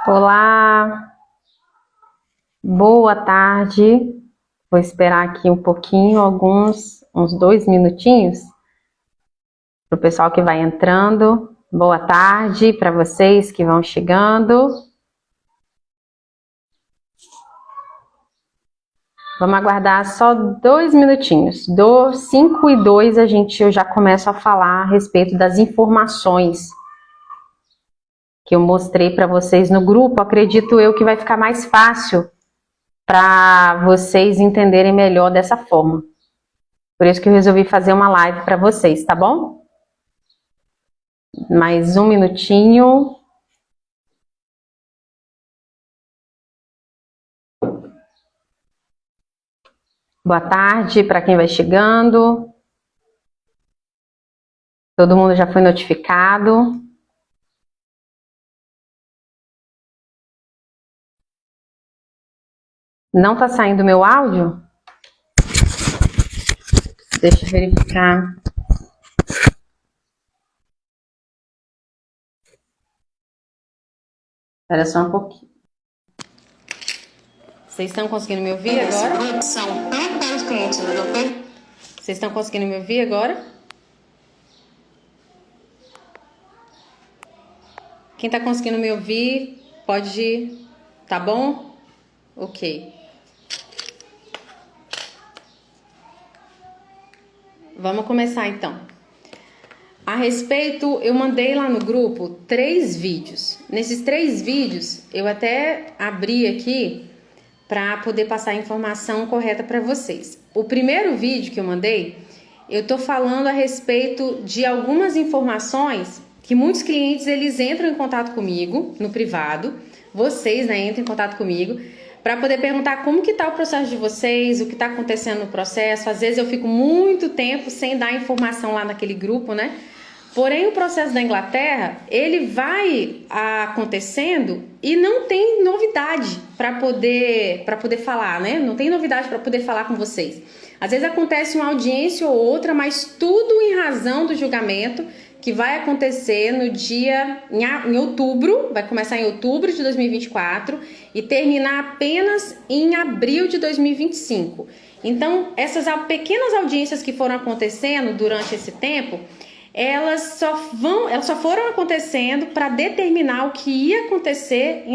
Olá, boa tarde. Vou esperar aqui um pouquinho, uns 2 minutinhos, para o pessoal que vai entrando. Boa tarde para vocês que vão chegando. Vamos aguardar só 2 minutinhos. Do 5 e 2 eu já começo a falar a respeito das informações que eu mostrei para vocês no grupo. Acredito eu que vai ficar mais fácil para vocês entenderem melhor dessa forma. Por isso que eu resolvi fazer uma live para vocês, tá bom? Mais um minutinho. Boa tarde para quem vai chegando. Todo mundo já foi notificado. Não está saindo meu áudio? Deixa eu verificar. Espera só um pouquinho. Vocês estão conseguindo me ouvir agora? Vocês estão conseguindo me ouvir agora? Quem está conseguindo me ouvir, pode ir. Tá bom? Ok. Vamos começar então. A respeito, eu mandei lá no grupo 3 vídeos. Nesses 3 vídeos, eu até abri aqui para poder passar a informação correta para vocês. O primeiro vídeo que eu mandei, eu tô falando a respeito de algumas informações que muitos clientes eles entram em contato comigo no privado. Vocês, né, entram em contato comigo para poder perguntar como que tá o processo de vocês, o que tá acontecendo no processo. Às vezes eu fico muito tempo sem dar informação lá naquele grupo, né? Porém, o processo da Inglaterra, ele vai acontecendo e não tem novidade para poder falar, né? Não tem novidade para poder falar com vocês. Às vezes acontece uma audiência ou outra, mas tudo em razão do julgamento que vai acontecer no dia em outubro, vai começar em outubro de 2024 e terminar apenas em abril de 2025. Então, essas pequenas audiências que foram acontecendo durante esse tempo, elas só foram acontecendo para determinar o que ia acontecer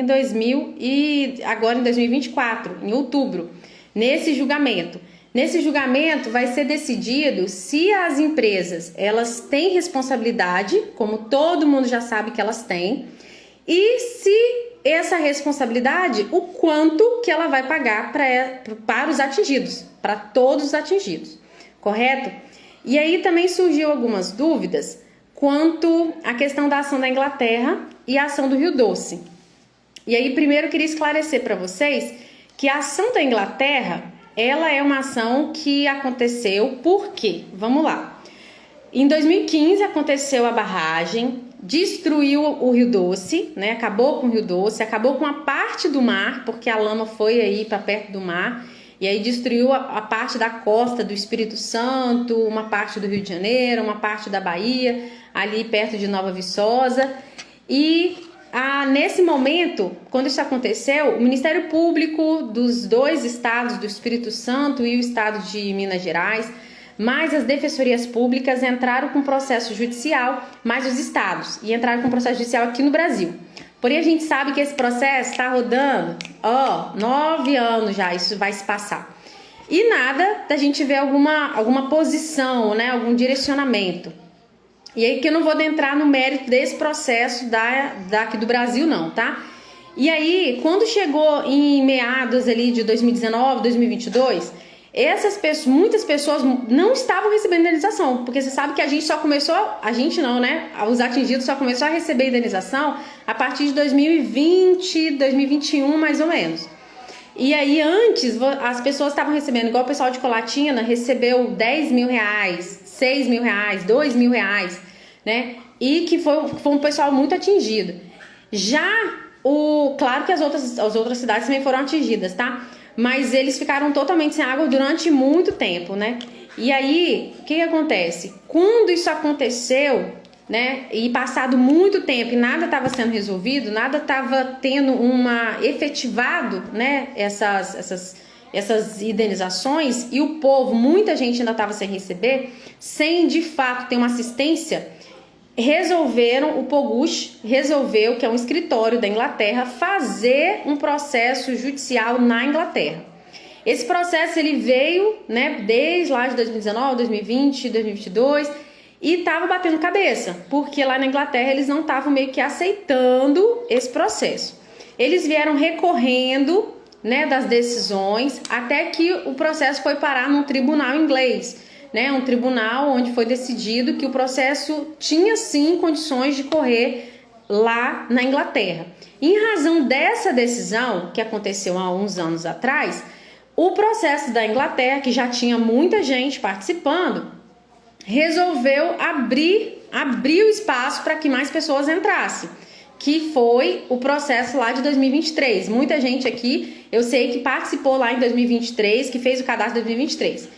agora em 2024, em outubro, nesse julgamento. Nesse julgamento vai ser decidido se as empresas elas têm responsabilidade, como todo mundo já sabe que elas têm, e se essa responsabilidade, o quanto que ela vai pagar para os atingidos, para todos os atingidos, correto? E aí também surgiu algumas dúvidas quanto à questão da ação da Inglaterra e a ação do Rio Doce. E aí primeiro eu queria esclarecer para vocês que a ação da Inglaterra, ela é uma ação que aconteceu por quê? Vamos lá. Em 2015 aconteceu a barragem, destruiu o Rio Doce, né? Acabou com o Rio Doce, acabou com a parte do mar, porque a lama foi aí para perto do mar. E aí destruiu a parte da costa do Espírito Santo, uma parte do Rio de Janeiro, uma parte da Bahia, ali perto de Nova Viçosa. E nesse momento, quando isso aconteceu, o Ministério Público dos 2 estados, do Espírito Santo e o estado de Minas Gerais, mais as defensorias públicas entraram com processo judicial, mais os estados, e entraram com processo judicial aqui no Brasil. Porém, a gente sabe que esse processo está rodando, 9 anos já, isso vai se passar. E nada da gente ver alguma posição, né, algum direcionamento. E aí que eu não vou adentrar no mérito desse processo daqui do Brasil não, tá? E aí, quando chegou em meados ali de 2019, 2022... muitas pessoas não estavam recebendo indenização, porque você sabe que a gente só começou, os atingidos só começou a receber indenização a partir de 2020, 2021 mais ou menos. E aí antes as pessoas estavam recebendo, igual o pessoal de Colatina recebeu 10 mil reais, 6 mil reais, 2 mil reais, né? E que foi um pessoal muito atingido. Claro que as outras cidades também foram atingidas, tá? Mas eles ficaram totalmente sem água durante muito tempo, né? E aí, o que acontece? Quando isso aconteceu, né, e passado muito tempo e nada estava sendo resolvido, nada estava tendo efetivado, né, essas indenizações, e o povo, muita gente ainda estava sem receber, sem de fato ter uma assistência, o Pogush resolveu, que é um escritório da Inglaterra, fazer um processo judicial na Inglaterra. Esse processo ele veio, né, desde lá de 2019, 2020, 2022, e estava batendo cabeça, porque lá na Inglaterra eles não estavam meio que aceitando esse processo. Eles vieram recorrendo, né, das decisões, até que o processo foi parar num tribunal inglês, né, um tribunal onde foi decidido que o processo tinha sim condições de correr lá na Inglaterra. Em razão dessa decisão, que aconteceu há uns anos atrás, o processo da Inglaterra, que já tinha muita gente participando, resolveu abrir o espaço para que mais pessoas entrassem, que foi o processo lá de 2023. Muita gente aqui, eu sei que participou lá em 2023, que fez o cadastro em 2023.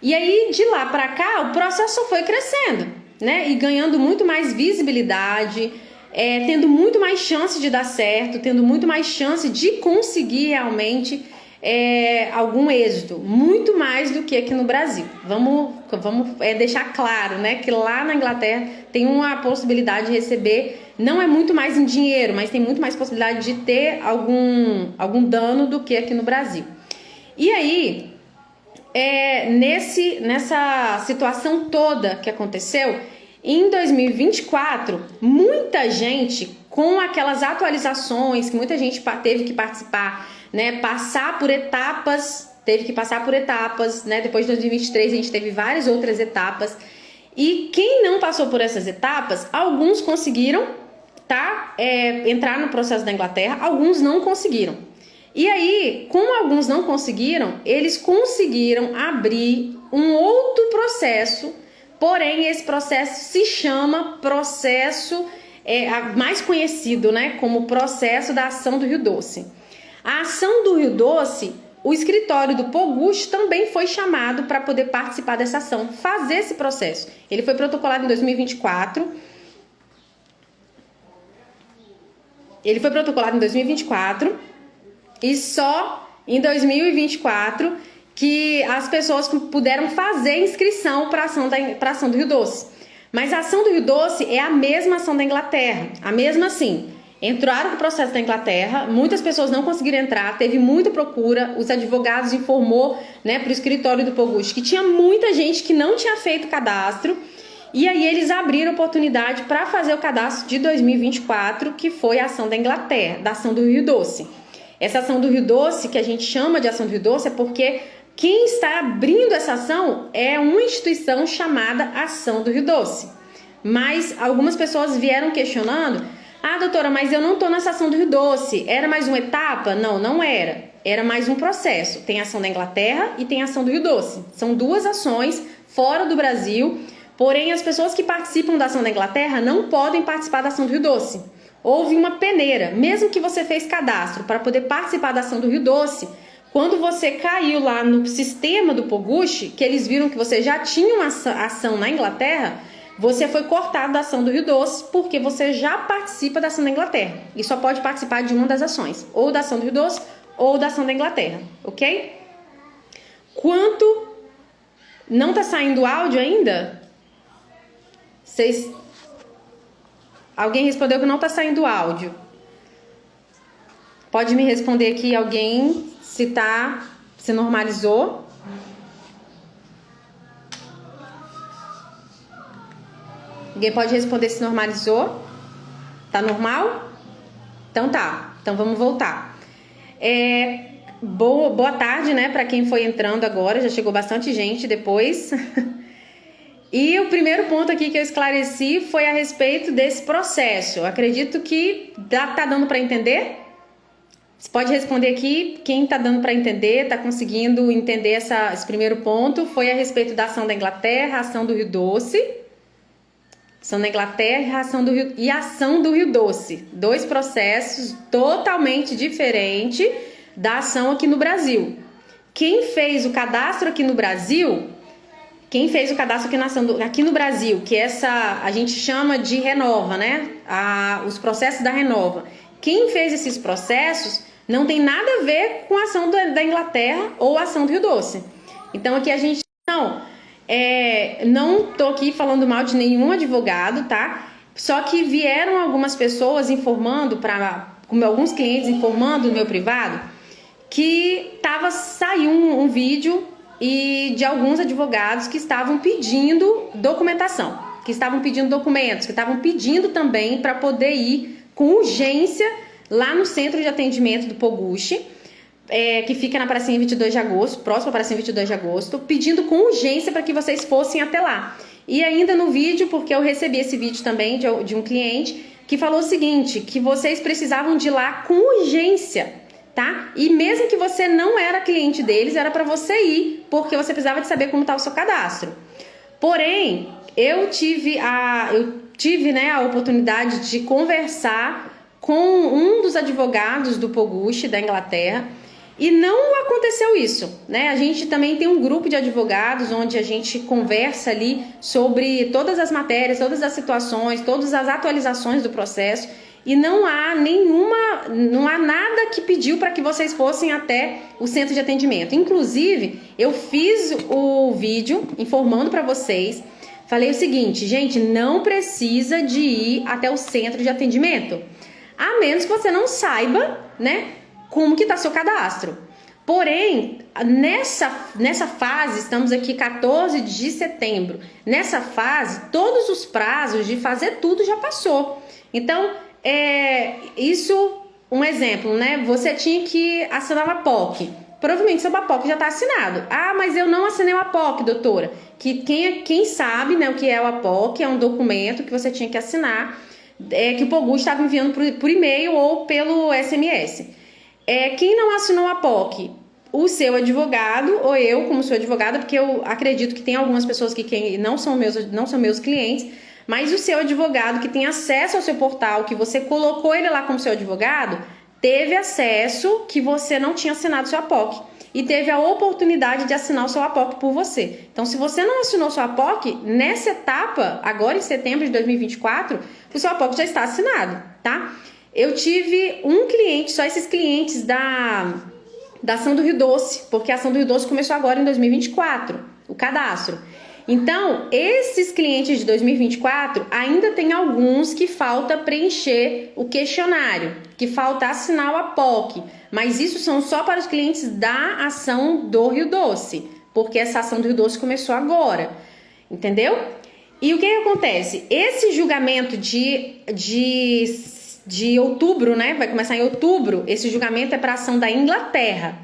E aí, de lá para cá, o processo só foi crescendo, né? E ganhando muito mais visibilidade, tendo muito mais chance de dar certo, tendo muito mais chance de conseguir realmente algum êxito, muito mais do que aqui no Brasil. Vamos deixar claro, né, que lá na Inglaterra tem uma possibilidade de receber, não é muito mais em dinheiro, mas tem muito mais possibilidade de ter algum dano do que aqui no Brasil. E aí, nessa situação toda que aconteceu, em 2024, muita gente, com aquelas atualizações que muita gente teve que participar, né, teve que passar por etapas, né? Depois de 2023 a gente teve várias outras etapas, e quem não passou por essas etapas, alguns conseguiram, entrar no processo da Inglaterra, alguns não conseguiram. E aí, como alguns não conseguiram, eles conseguiram abrir um outro processo, porém esse processo se chama processo mais conhecido, né, como processo da ação do Rio Doce. A ação do Rio Doce, o escritório do Pogush também foi chamado para poder participar dessa ação, fazer esse processo. Ele foi protocolado em 2024. E só em 2024 que as pessoas puderam fazer inscrição para a ação do Rio Doce. Mas a ação do Rio Doce é a mesma ação da Inglaterra, a mesma assim. Entraram com o processo da Inglaterra, muitas pessoas não conseguiram entrar, teve muita procura, os advogados informou, né, para o escritório do Pogush que tinha muita gente que não tinha feito cadastro, e aí eles abriram oportunidade para fazer o cadastro de 2024, que foi a ação da Inglaterra, da ação do Rio Doce. Essa ação do Rio Doce, que a gente chama de ação do Rio Doce, é porque quem está abrindo essa ação é uma instituição chamada Ação do Rio Doce. Mas algumas pessoas vieram questionando: ah, doutora, mas eu não estou nessa ação do Rio Doce, era mais uma etapa? Não, não era. Era mais um processo. Tem a ação da Inglaterra e tem a ação do Rio Doce. São duas ações fora do Brasil, porém as pessoas que participam da ação da Inglaterra não podem participar da ação do Rio Doce. Houve uma peneira, mesmo que você fez cadastro para poder participar da ação do Rio Doce, quando você caiu lá no sistema do Pogush, que eles viram que você já tinha uma ação na Inglaterra, você foi cortado da ação do Rio Doce porque você já participa da ação da Inglaterra e só pode participar de uma das ações, ou da ação do Rio Doce ou da ação da Inglaterra, ok? Quanto não tá saindo áudio ainda? Alguém respondeu que não tá saindo áudio. Pode me responder aqui alguém se normalizou? Alguém pode responder se normalizou? Tá normal? Então tá. Então vamos voltar. Boa tarde, né? Para quem foi entrando agora, já chegou bastante gente depois. E o primeiro ponto aqui que eu esclareci foi a respeito desse processo. Eu acredito que tá dando para entender? Você pode responder aqui, quem tá dando para entender, tá conseguindo entender esse primeiro ponto. Foi a respeito da ação da Inglaterra, a ação do Rio Doce. Ação da Inglaterra e a ação do Rio Doce. Dois processos totalmente diferentes da ação aqui no Brasil. Quem fez o cadastro aqui no Brasil Quem fez o cadastro aqui no Brasil, que a gente chama de Renova, né? Os processos da Renova. Quem fez esses processos não tem nada a ver com a ação da Inglaterra ou a ação do Rio Doce. Então aqui a gente não tô aqui falando mal de nenhum advogado, tá? Só que vieram algumas pessoas informando com alguns clientes informando no meu privado que saiu um vídeo e de alguns advogados que estavam pedindo documentação, que estavam pedindo documentos, que estavam pedindo também para poder ir com urgência lá no centro de atendimento do Poguche, que fica na pracinha 22 de agosto, próximo à pracinha 22 de agosto, pedindo com urgência para que vocês fossem até lá. E ainda no vídeo, porque eu recebi esse vídeo também de um cliente que falou o seguinte, que vocês precisavam de ir lá com urgência, tá? E mesmo que você não era cliente deles, era para você ir, porque você precisava de saber como está o seu cadastro. Porém, eu tive a oportunidade de conversar com um dos advogados do Poguche da Inglaterra e não aconteceu isso, né? A gente também tem um grupo de advogados onde a gente conversa ali sobre todas as matérias, todas as situações, todas as atualizações do processo. E não há nada que pediu para que vocês fossem até o centro de atendimento. Inclusive, eu fiz o vídeo informando para vocês. Falei o seguinte, gente, não precisa de ir até o centro de atendimento. A menos que você não saiba, né, como que está seu cadastro. Porém, nessa fase, estamos aqui 14 de setembro. Nessa fase, todos os prazos de fazer tudo já passou. Então, um exemplo, né? Você tinha que assinar uma POC. Provavelmente seu POC já está assinado. Ah, mas eu não assinei uma POC, doutora. Que quem sabe, né, o que é o APOC, é um documento que você tinha que assinar, que o Poguche estava enviando por e-mail ou pelo SMS. Quem não assinou a POC? O seu advogado, ou eu como seu advogada, porque eu acredito que tem algumas pessoas que não são meus clientes, mas o seu advogado que tem acesso ao seu portal, que você colocou ele lá como seu advogado, teve acesso que você não tinha assinado seu APOC e teve a oportunidade de assinar o seu APOC por você. Então, se você não assinou seu APOC, nessa etapa, agora em setembro de 2024, o seu APOC já está assinado, tá? Eu tive um cliente, só esses clientes da ação do Rio Doce, porque a ação do Rio Doce começou agora em 2024, o cadastro. Então, esses clientes de 2024, ainda tem alguns que falta preencher o questionário, que falta assinar o APOC, mas isso são só para os clientes da ação do Rio Doce, porque essa ação do Rio Doce começou agora, entendeu? E o que acontece? Esse julgamento de outubro, né? Vai começar em outubro, esse julgamento é para a ação da Inglaterra.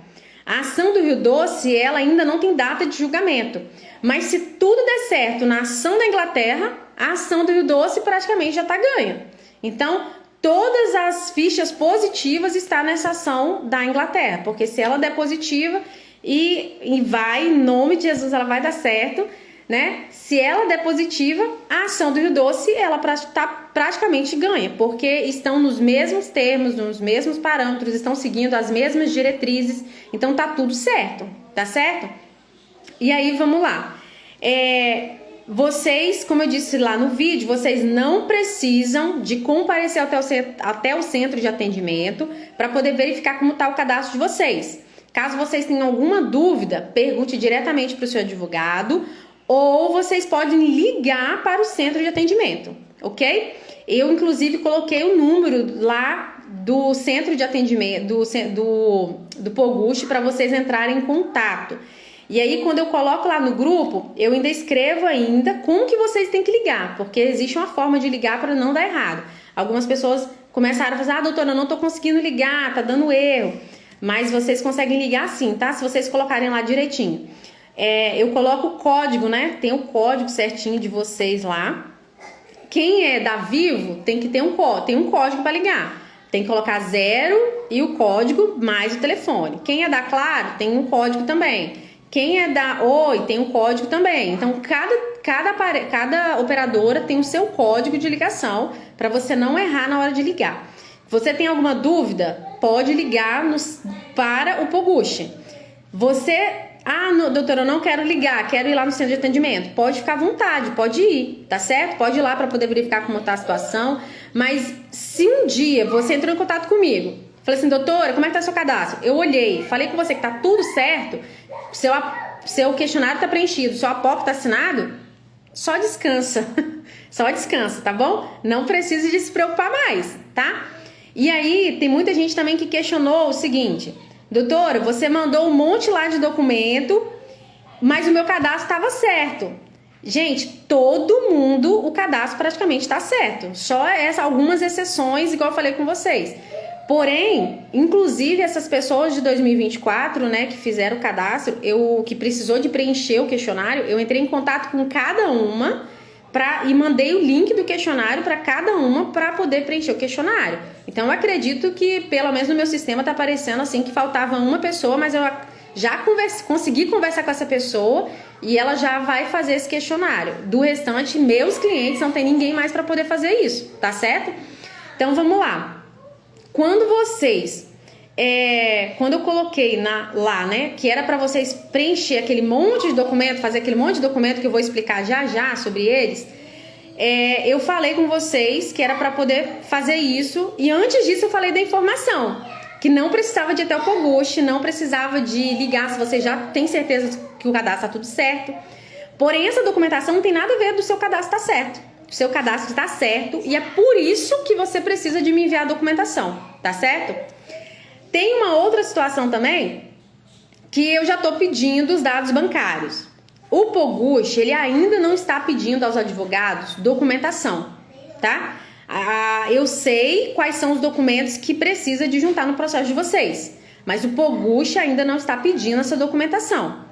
A ação do Rio Doce, ela ainda não tem data de julgamento. Mas se tudo der certo na ação da Inglaterra, a ação do Rio Doce praticamente já está ganha. Então, todas as fichas positivas estão nessa ação da Inglaterra. Porque se ela der positiva e vai, em nome de Jesus, ela vai dar certo, né? Se ela der positiva, a ação do Rio Doce, ela está praticamente ganha. Porque estão nos mesmos termos, nos mesmos parâmetros, estão seguindo as mesmas diretrizes. Então, tá tudo certo, tá certo? E aí, vamos lá. Vocês, como eu disse lá no vídeo, vocês não precisam de comparecer até o centro de atendimento para poder verificar como está o cadastro de vocês. Caso vocês tenham alguma dúvida, pergunte diretamente para o seu advogado ou vocês podem ligar para o centro de atendimento, ok? Eu, inclusive, coloquei o número lá do centro de atendimento, do Poguche, para vocês entrarem em contato. E aí, quando eu coloco lá no grupo, eu ainda escrevo como que vocês têm que ligar, porque existe uma forma de ligar para não dar errado. Algumas pessoas começaram a falar, doutora, eu não tô conseguindo ligar, tá dando erro. Mas vocês conseguem ligar sim, tá? Se vocês colocarem lá direitinho. Eu coloco o código, né? Tem o código certinho de vocês lá. Quem é da Vivo tem que ter um código para ligar. Tem que colocar 0 e o código mais o telefone. Quem é da Claro tem um código também. Quem é da Oi tem um código também. Então, cada operadora tem o seu código de ligação para você não errar na hora de ligar. Você tem alguma dúvida? Pode ligar para o Poguche. Você Ah, doutora, eu não quero ligar, quero ir lá no centro de atendimento. Pode ficar à vontade, pode ir, tá certo? Pode ir lá para poder verificar como tá a situação. Mas se um dia você entrou em contato comigo, falei assim, doutora, como é que tá seu cadastro? Eu olhei, falei com você que tá tudo certo, seu questionário tá preenchido, seu aporte tá assinado, só descansa. Só descansa, tá bom? Não precisa de se preocupar mais, tá? E aí, tem muita gente também que questionou o seguinte... Doutora, você mandou um monte lá de documento, mas o meu cadastro estava certo. Gente, todo mundo, o cadastro praticamente está certo. Só algumas exceções, igual eu falei com vocês. Porém, inclusive essas pessoas de 2024, né, que fizeram o cadastro, que precisou de preencher o questionário, eu entrei em contato com cada uma e mandei o link do questionário para cada uma para poder preencher o questionário. Então eu acredito que pelo menos no meu sistema tá aparecendo assim que faltava uma pessoa, mas eu já consegui conversar com essa pessoa e ela já vai fazer esse questionário. Do restante, meus clientes, não tem ninguém mais para poder fazer isso, tá certo? Então vamos lá. Quando eu coloquei lá, né, que era para vocês preencher aquele monte de documento, fazer aquele monte de documento que eu vou explicar já sobre eles, eu falei com vocês que era para poder fazer isso, e antes disso eu falei da informação, que não precisava de ir até o Poguchi, não precisava de ligar se você já tem certeza que o cadastro está tudo certo. Porém, essa documentação não tem nada a ver do seu cadastro estar certo. O seu cadastro está certo e é por isso que você precisa de me enviar a documentação, tá certo? Tem uma outra situação também que eu já estou pedindo os dados bancários. O Poguchi, ele ainda não está pedindo aos advogados documentação, tá? Eu sei quais são os documentos que precisa de juntar no processo de vocês, mas o Poguchi ainda não está pedindo essa documentação.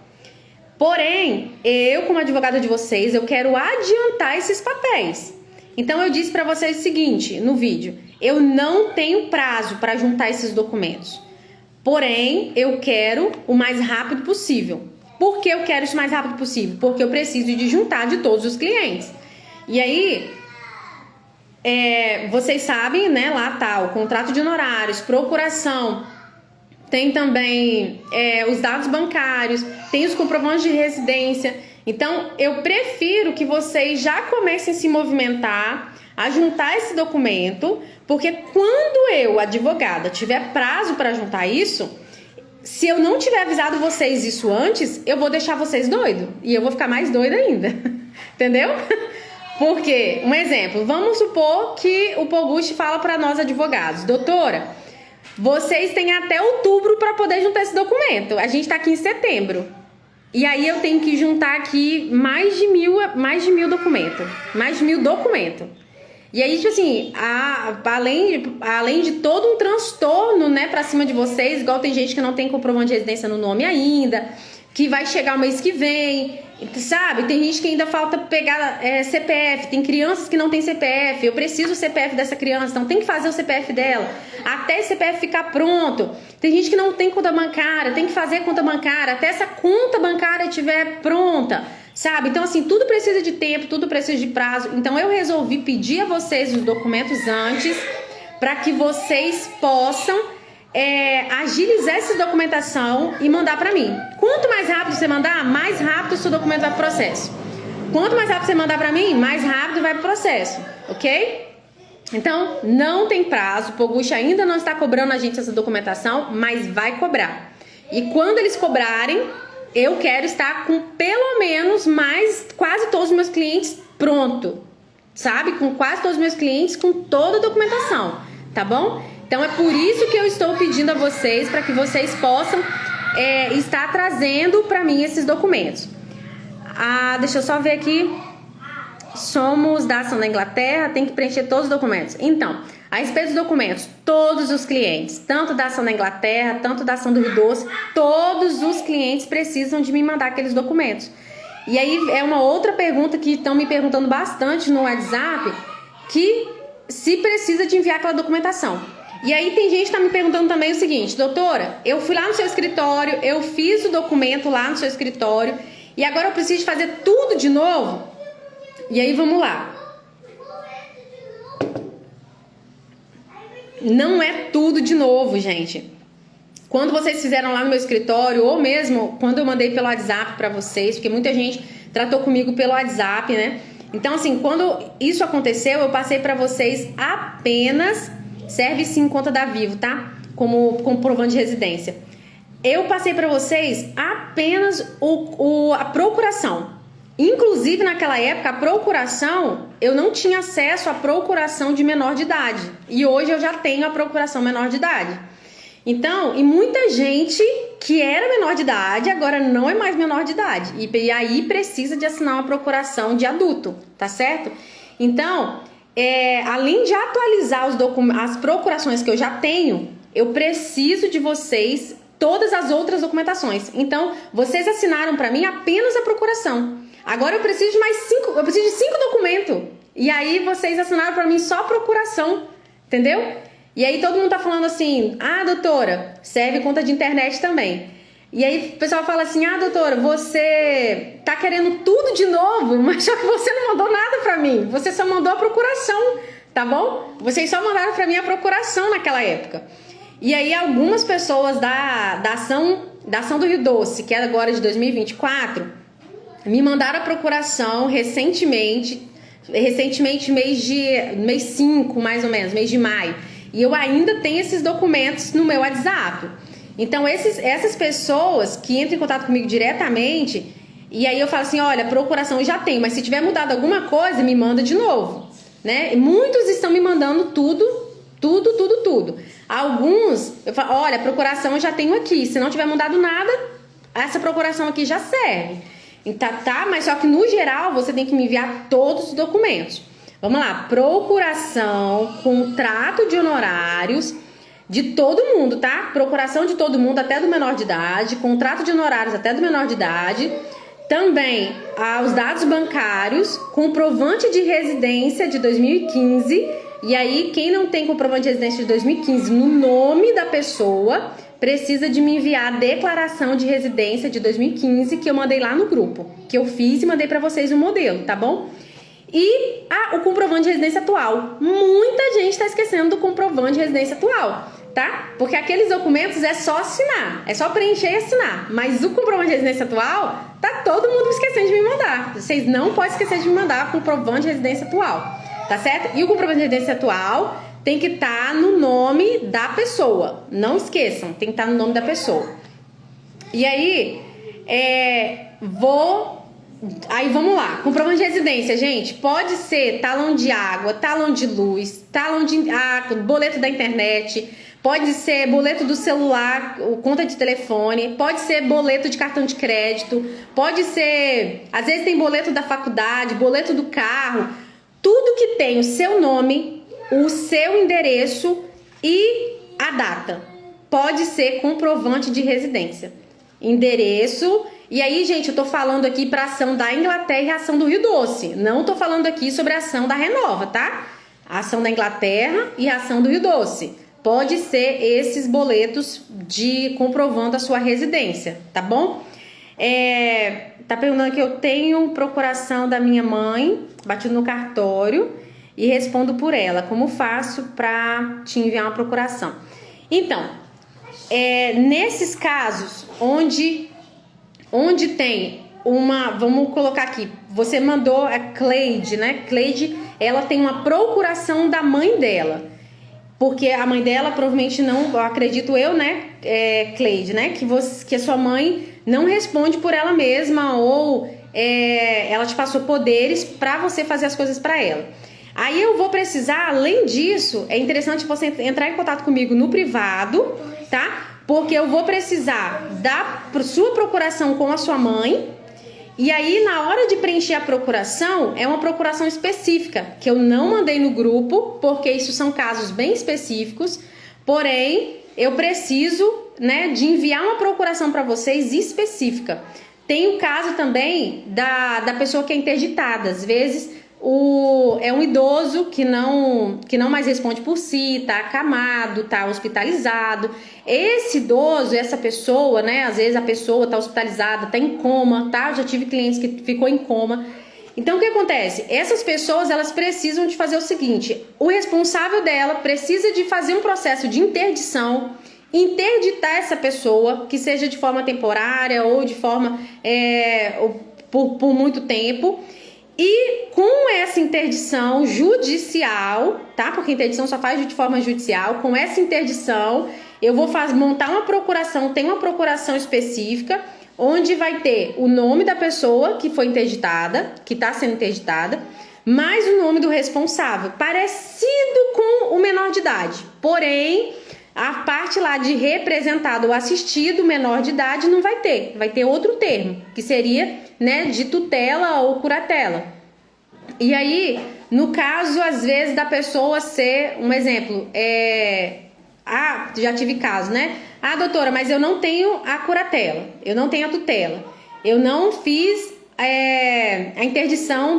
Porém, eu como advogada de vocês, eu quero adiantar esses papéis. Então eu disse para vocês o seguinte no vídeo: eu não tenho prazo para juntar esses documentos. Porém, eu quero o mais rápido possível. Por que eu quero isso o mais rápido possível? Porque eu preciso de juntar de todos os clientes. E aí, vocês sabem, né? Lá tá o contrato de honorários, procuração, tem também os dados bancários, tem os comprovantes de residência. Então, eu prefiro que vocês já comecem a se movimentar, a juntar esse documento, porque quando eu, advogada, tiver prazo para juntar isso, se eu não tiver avisado vocês isso antes, eu vou deixar vocês doidos. E eu vou ficar mais doida ainda. Entendeu? Porque, um exemplo, vamos supor que o Poguchi fala para nós advogados: doutora, vocês têm até outubro para poder juntar esse documento. A gente está aqui em setembro. E aí eu tenho que juntar aqui mais de 1.000 documentos. Mais de 1.000 documentos. E aí, tipo assim, além de todo um transtorno, né, pra cima de vocês, igual tem gente que não tem comprovante de residência no nome ainda, que vai chegar o mês que vem, sabe? Tem gente que ainda falta pegar CPF, tem crianças que não tem CPF, eu preciso do CPF dessa criança, então tem que fazer o CPF dela, até esse CPF ficar pronto. Tem gente que não tem conta bancária, tem que fazer conta bancária, até essa conta bancária estiver pronta, sabe? Então assim, tudo precisa de tempo, tudo precisa de prazo. Então eu resolvi pedir a vocês os documentos antes, para que vocês possam agilizar essa documentação e mandar para mim. Quanto mais rápido você mandar, mais rápido o seu documento vai pro processo. Quanto mais rápido você mandar para mim, mais rápido vai pro processo, ok? Então, não tem prazo, o Poguchi ainda não está cobrando a gente essa documentação, mas vai cobrar. E quando eles cobrarem, eu quero estar com pelo menos quase todos os meus clientes pronto, sabe? Com quase todos os meus clientes com toda a documentação, tá bom? Então é por isso que eu estou pedindo a vocês, para que vocês possam estar trazendo para mim esses documentos. Deixa eu só ver aqui. Somos da Ação da Inglaterra, tem que preencher todos os documentos. Então, a respeito dos documentos, todos os clientes, tanto da Ação da Inglaterra, tanto da Ação do Rio Doce, todos os clientes precisam de me mandar aqueles documentos. E aí é uma outra pergunta que estão me perguntando bastante no WhatsApp, que se precisa de enviar aquela documentação. E aí tem gente que está me perguntando também o seguinte: doutora, eu fui lá no seu escritório, eu fiz o documento lá no seu escritório, e agora eu preciso fazer tudo de novo? E aí vamos lá. Não é tudo de novo, gente. quando vocês fizeram lá no meu escritório, ou mesmo quando eu mandei pelo WhatsApp para vocês, porque muita gente tratou comigo pelo WhatsApp, né? Então, assim, quando isso aconteceu, eu passei para vocês apenas, serve sim conta da Vivo, tá? Como comprovante de residência. Eu passei para vocês apenas a procuração. Inclusive, naquela época, a procuração, eu não tinha acesso à procuração de menor de idade. E hoje eu já tenho a procuração menor de idade. Então, e muita gente que era menor de idade, agora não é mais menor de idade. E aí precisa de assinar uma procuração de adulto, tá certo? Então, além de atualizar as procurações que eu já tenho, eu preciso de vocês todas as outras documentações. Então, vocês assinaram para mim apenas a procuração. Agora eu preciso de 5 documentos. E aí vocês assinaram para mim só a procuração, entendeu? E aí todo mundo tá falando assim, doutora, serve conta de internet também. E aí o pessoal fala assim, doutora, você tá querendo tudo de novo, mas só que você não mandou nada pra mim. Você só mandou a procuração, tá bom? Vocês só mandaram pra mim a procuração naquela época. E aí algumas pessoas da ação do Rio Doce, que é agora de 2024, me mandaram a procuração recentemente mês 5, mais ou menos, mês de maio. E eu ainda tenho esses documentos no meu WhatsApp. Então, essas pessoas que entram em contato comigo diretamente, e aí eu falo assim, olha, procuração eu já tenho, mas se tiver mudado alguma coisa, me manda de novo, né? Muitos estão me mandando tudo. Alguns, eu falo, olha, procuração eu já tenho aqui, se não tiver mudado nada, essa procuração aqui já serve. Então, tá? Mas só que no geral, você tem que me enviar todos os documentos. Vamos lá, procuração, contrato de honorários de todo mundo, tá? Procuração de todo mundo, até do menor de idade, contrato de honorários até do menor de idade. Também os dados bancários, comprovante de residência de 2015. E aí, quem não tem comprovante de residência de 2015 no nome da pessoa, precisa de me enviar a declaração de residência de 2015 que eu mandei lá no grupo, que eu fiz e mandei pra vocês o modelo, tá bom? E o comprovante de residência atual. Muita gente está esquecendo do comprovante de residência atual, tá? Porque aqueles documentos é só assinar, é só preencher e assinar. Mas o comprovante de residência atual, tá todo mundo esquecendo de me mandar. Vocês não podem esquecer de me mandar o comprovante de residência atual, tá certo? E o comprovante de residência atual tem que estar no nome da pessoa. Não esqueçam, tem que estar no nome da pessoa. E aí, Aí vamos lá, comprovante de residência, gente, pode ser talão de água, talão de luz, talão de boleto da internet, pode ser boleto do celular, conta de telefone, pode ser boleto de cartão de crédito, pode ser, às vezes tem boleto da faculdade, boleto do carro, tudo que tem o seu nome, o seu endereço e a data, pode ser comprovante de residência, endereço. E aí, gente, eu tô falando aqui para ação da Inglaterra e a ação do Rio Doce. Não tô falando aqui sobre a ação da Renova, tá? A ação da Inglaterra e a ação do Rio Doce. Pode ser esses boletos de comprovando a sua residência, tá bom? Tá perguntando que eu tenho procuração da minha mãe, batido no cartório e respondo por ela. Como faço para te enviar uma procuração? Então, nesses casos onde tem vamos colocar aqui, você mandou a Cleide, né? Cleide, ela tem uma procuração da mãe dela, porque a mãe dela provavelmente não, acredito eu, né, Cleide, né? Que a sua mãe não responde por ela mesma ou ela te passou poderes para você fazer as coisas para ela. Aí eu vou precisar, além disso, é interessante você entrar em contato comigo no privado, tá? Porque eu vou precisar da sua procuração com a sua mãe. E aí, na hora de preencher a procuração, é uma procuração específica, que eu não mandei no grupo, porque isso são casos bem específicos. Porém, eu preciso, né, de enviar uma procuração para vocês específica. Tem o caso também da pessoa que é interditada. Às vezes, é um idoso que não mais responde por si, tá acamado, tá hospitalizado. Esse idoso, essa pessoa, né? Às vezes a pessoa tá hospitalizada, tá em coma, tá? Eu já tive clientes que ficou em coma. Então, o que acontece? Essas pessoas, elas precisam de fazer o seguinte: o responsável dela precisa de fazer um processo de interdição interditar essa pessoa, que seja de forma temporária ou de forma por muito tempo. E com essa interdição judicial, tá? Porque interdição só faz de forma judicial. Com essa interdição, eu vou montar uma procuração, tem uma procuração específica, onde vai ter o nome da pessoa que foi interditada, que está sendo interditada, mais o nome do responsável, parecido com o menor de idade. Porém, a parte lá de representado ou assistido menor de idade não vai ter outro termo, que seria, né, de tutela ou curatela. E aí, no caso, às vezes, da pessoa ser, um exemplo, já tive caso, né? Ah, doutora, mas eu não tenho a curatela, eu não tenho a tutela, eu não fiz a interdição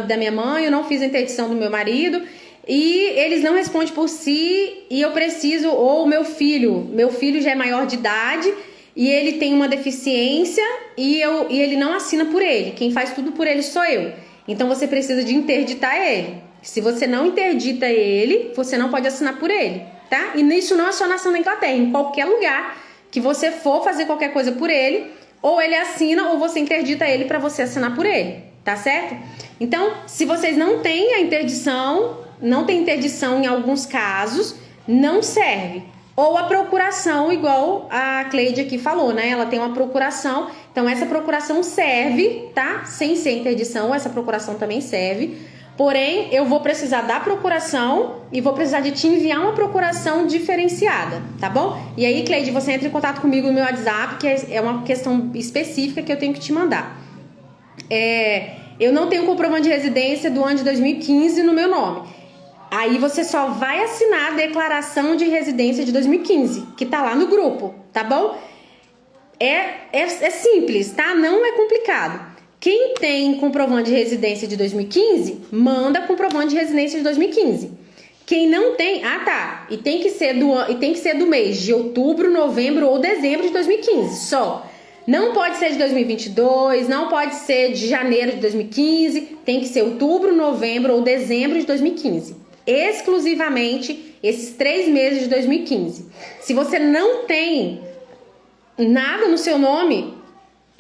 da minha mãe, eu não fiz a interdição do meu marido, e eles não respondem por si, e eu preciso, ou meu filho já é maior de idade, e ele tem uma deficiência, e ele não assina por ele, quem faz tudo por ele sou eu. Então você precisa de interditar ele. Se você não interdita ele, você não pode assinar por ele, tá? E isso não é só na nação da Inglaterra, em qualquer lugar que você for fazer qualquer coisa por ele, ou ele assina ou você interdita ele para você assinar por ele, tá certo? Então, se vocês não têm a interdição, não tem interdição em alguns casos, não serve. Ou a procuração, igual a Cleide aqui falou, né? Ela tem uma procuração, então essa procuração serve, tá? Sem ser interdição, essa procuração também serve. Porém, eu vou precisar da procuração e vou precisar de te enviar uma procuração diferenciada, tá bom? E aí, Cleide, você entra em contato comigo no meu WhatsApp, que é uma questão específica que eu tenho que te mandar. Eu não tenho comprovante de residência do ano de 2015 no meu nome. Aí você só vai assinar a declaração de residência de 2015, que tá lá no grupo, tá bom? É simples, tá? Não é complicado. Quem tem comprovante de residência de 2015, manda comprovante de residência de 2015. Quem não tem, e tem que ser do mês de outubro, novembro ou dezembro de 2015, só. Não pode ser de 2022, não pode ser de janeiro de 2015, tem que ser outubro, novembro ou dezembro de 2015. Exclusivamente esses 3 meses de 2015. Se você não tem nada no seu nome,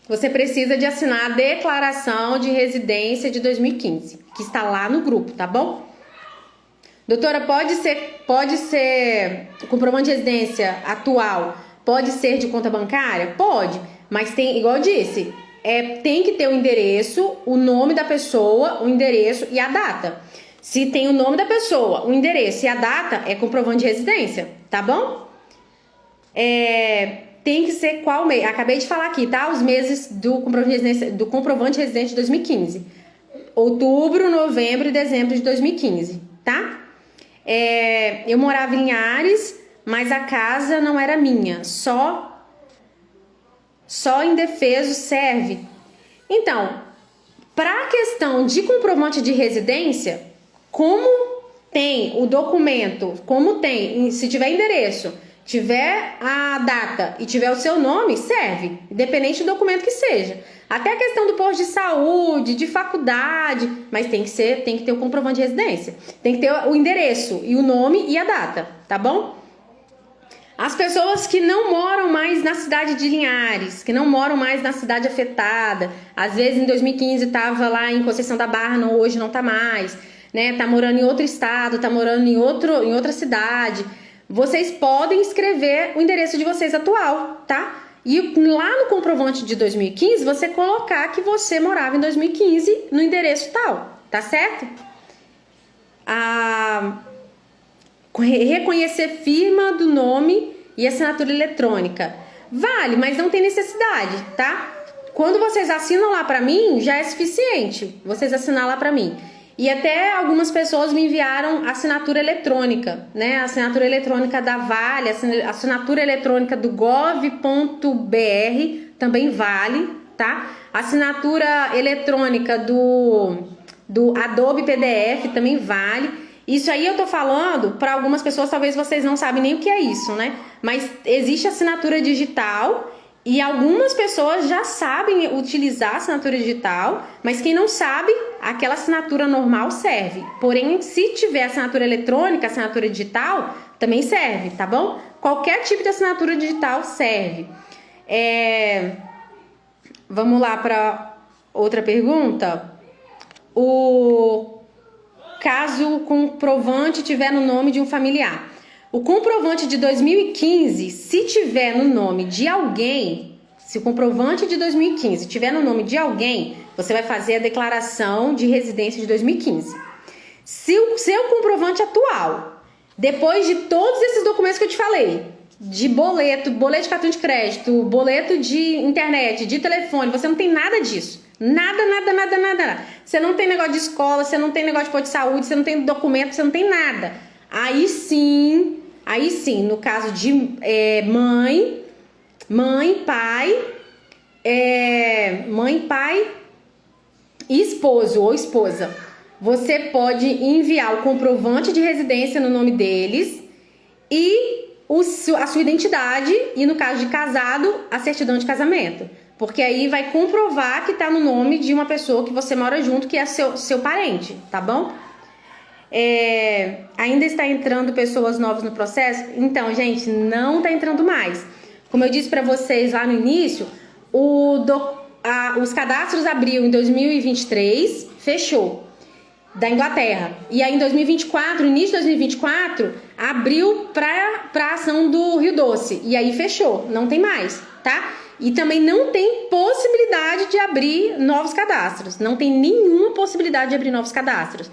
você precisa de assinar a declaração de residência de 2015, que está lá no grupo, tá bom? Doutora, pode ser comprovante de residência atual, pode ser de conta bancária? Pode, mas tem, igual eu disse, tem que ter o endereço, o nome da pessoa, o endereço e a data. Se tem o nome da pessoa, o endereço e a data, é comprovante de residência, tá bom? Tem que ser qual mês? Acabei de falar aqui, tá? Os meses do comprovante de residência de 2015. Outubro, novembro e dezembro de 2015, tá? Eu morava em Linhares, mas a casa não era minha. Só indefeso serve. Então, para a questão de comprovante de residência, como tem o documento, se tiver endereço, tiver a data e tiver o seu nome, serve, independente do documento que seja. Até a questão do posto de saúde, de faculdade, mas tem que ter o comprovante de residência. Tem que ter o endereço e o nome e a data, tá bom? As pessoas que não moram mais na cidade de Linhares, que não moram mais na cidade afetada, às vezes em 2015 estava lá em Conceição da Barra, hoje não tá mais, né? Tá morando em outro estado, tá morando em outra cidade. Vocês podem escrever o endereço de vocês atual, tá? E lá no comprovante de 2015, você colocar que você morava em 2015 no endereço tal, tá certo? Reconhecer firma do nome e assinatura eletrônica. Vale, mas não tem necessidade, tá? Quando vocês assinam lá pra mim, já é suficiente vocês assinar lá pra mim. E até algumas pessoas me enviaram assinatura eletrônica, né? Assinatura eletrônica da Vale, assinatura eletrônica do gov.br também vale, tá? Assinatura eletrônica do Adobe PDF também vale. Isso aí eu tô falando para algumas pessoas, talvez vocês não sabem nem o que é isso, né? Mas existe assinatura digital e algumas pessoas já sabem utilizar a assinatura digital, mas quem não sabe, aquela assinatura normal serve. Porém, se tiver assinatura eletrônica, assinatura digital, também serve, tá bom? qualquer tipo de assinatura digital serve. Vamos lá para outra pergunta. O caso o comprovante tiver no nome de um familiar. O comprovante de 2015, se tiver no nome de alguém, se o comprovante de 2015 tiver no nome de alguém, você vai fazer a declaração de residência de 2015. Se o seu comprovante atual, depois de todos esses documentos que eu te falei, de boleto de cartão de crédito, boleto de internet, de telefone, você não tem nada disso. Nada. Você não tem negócio de escola, você não tem negócio de posto de saúde, você não tem documento, você não tem nada. Aí sim, no caso de mãe, pai e esposo ou esposa, você pode enviar o comprovante de residência no nome deles e a sua identidade e, no caso de casado, a certidão de casamento. Porque aí vai comprovar que está no nome de uma pessoa que você mora junto, que é seu parente, tá bom? Ainda está entrando pessoas novas no processo? Então, gente, não está entrando mais. Como eu disse para vocês lá no início, os cadastros abriu em 2023, fechou, da Inglaterra. E aí em 2024, início de 2024, abriu para ação do Rio Doce. E aí fechou, não tem mais, tá? E também não tem possibilidade de abrir novos cadastros. Não tem nenhuma possibilidade de abrir novos cadastros.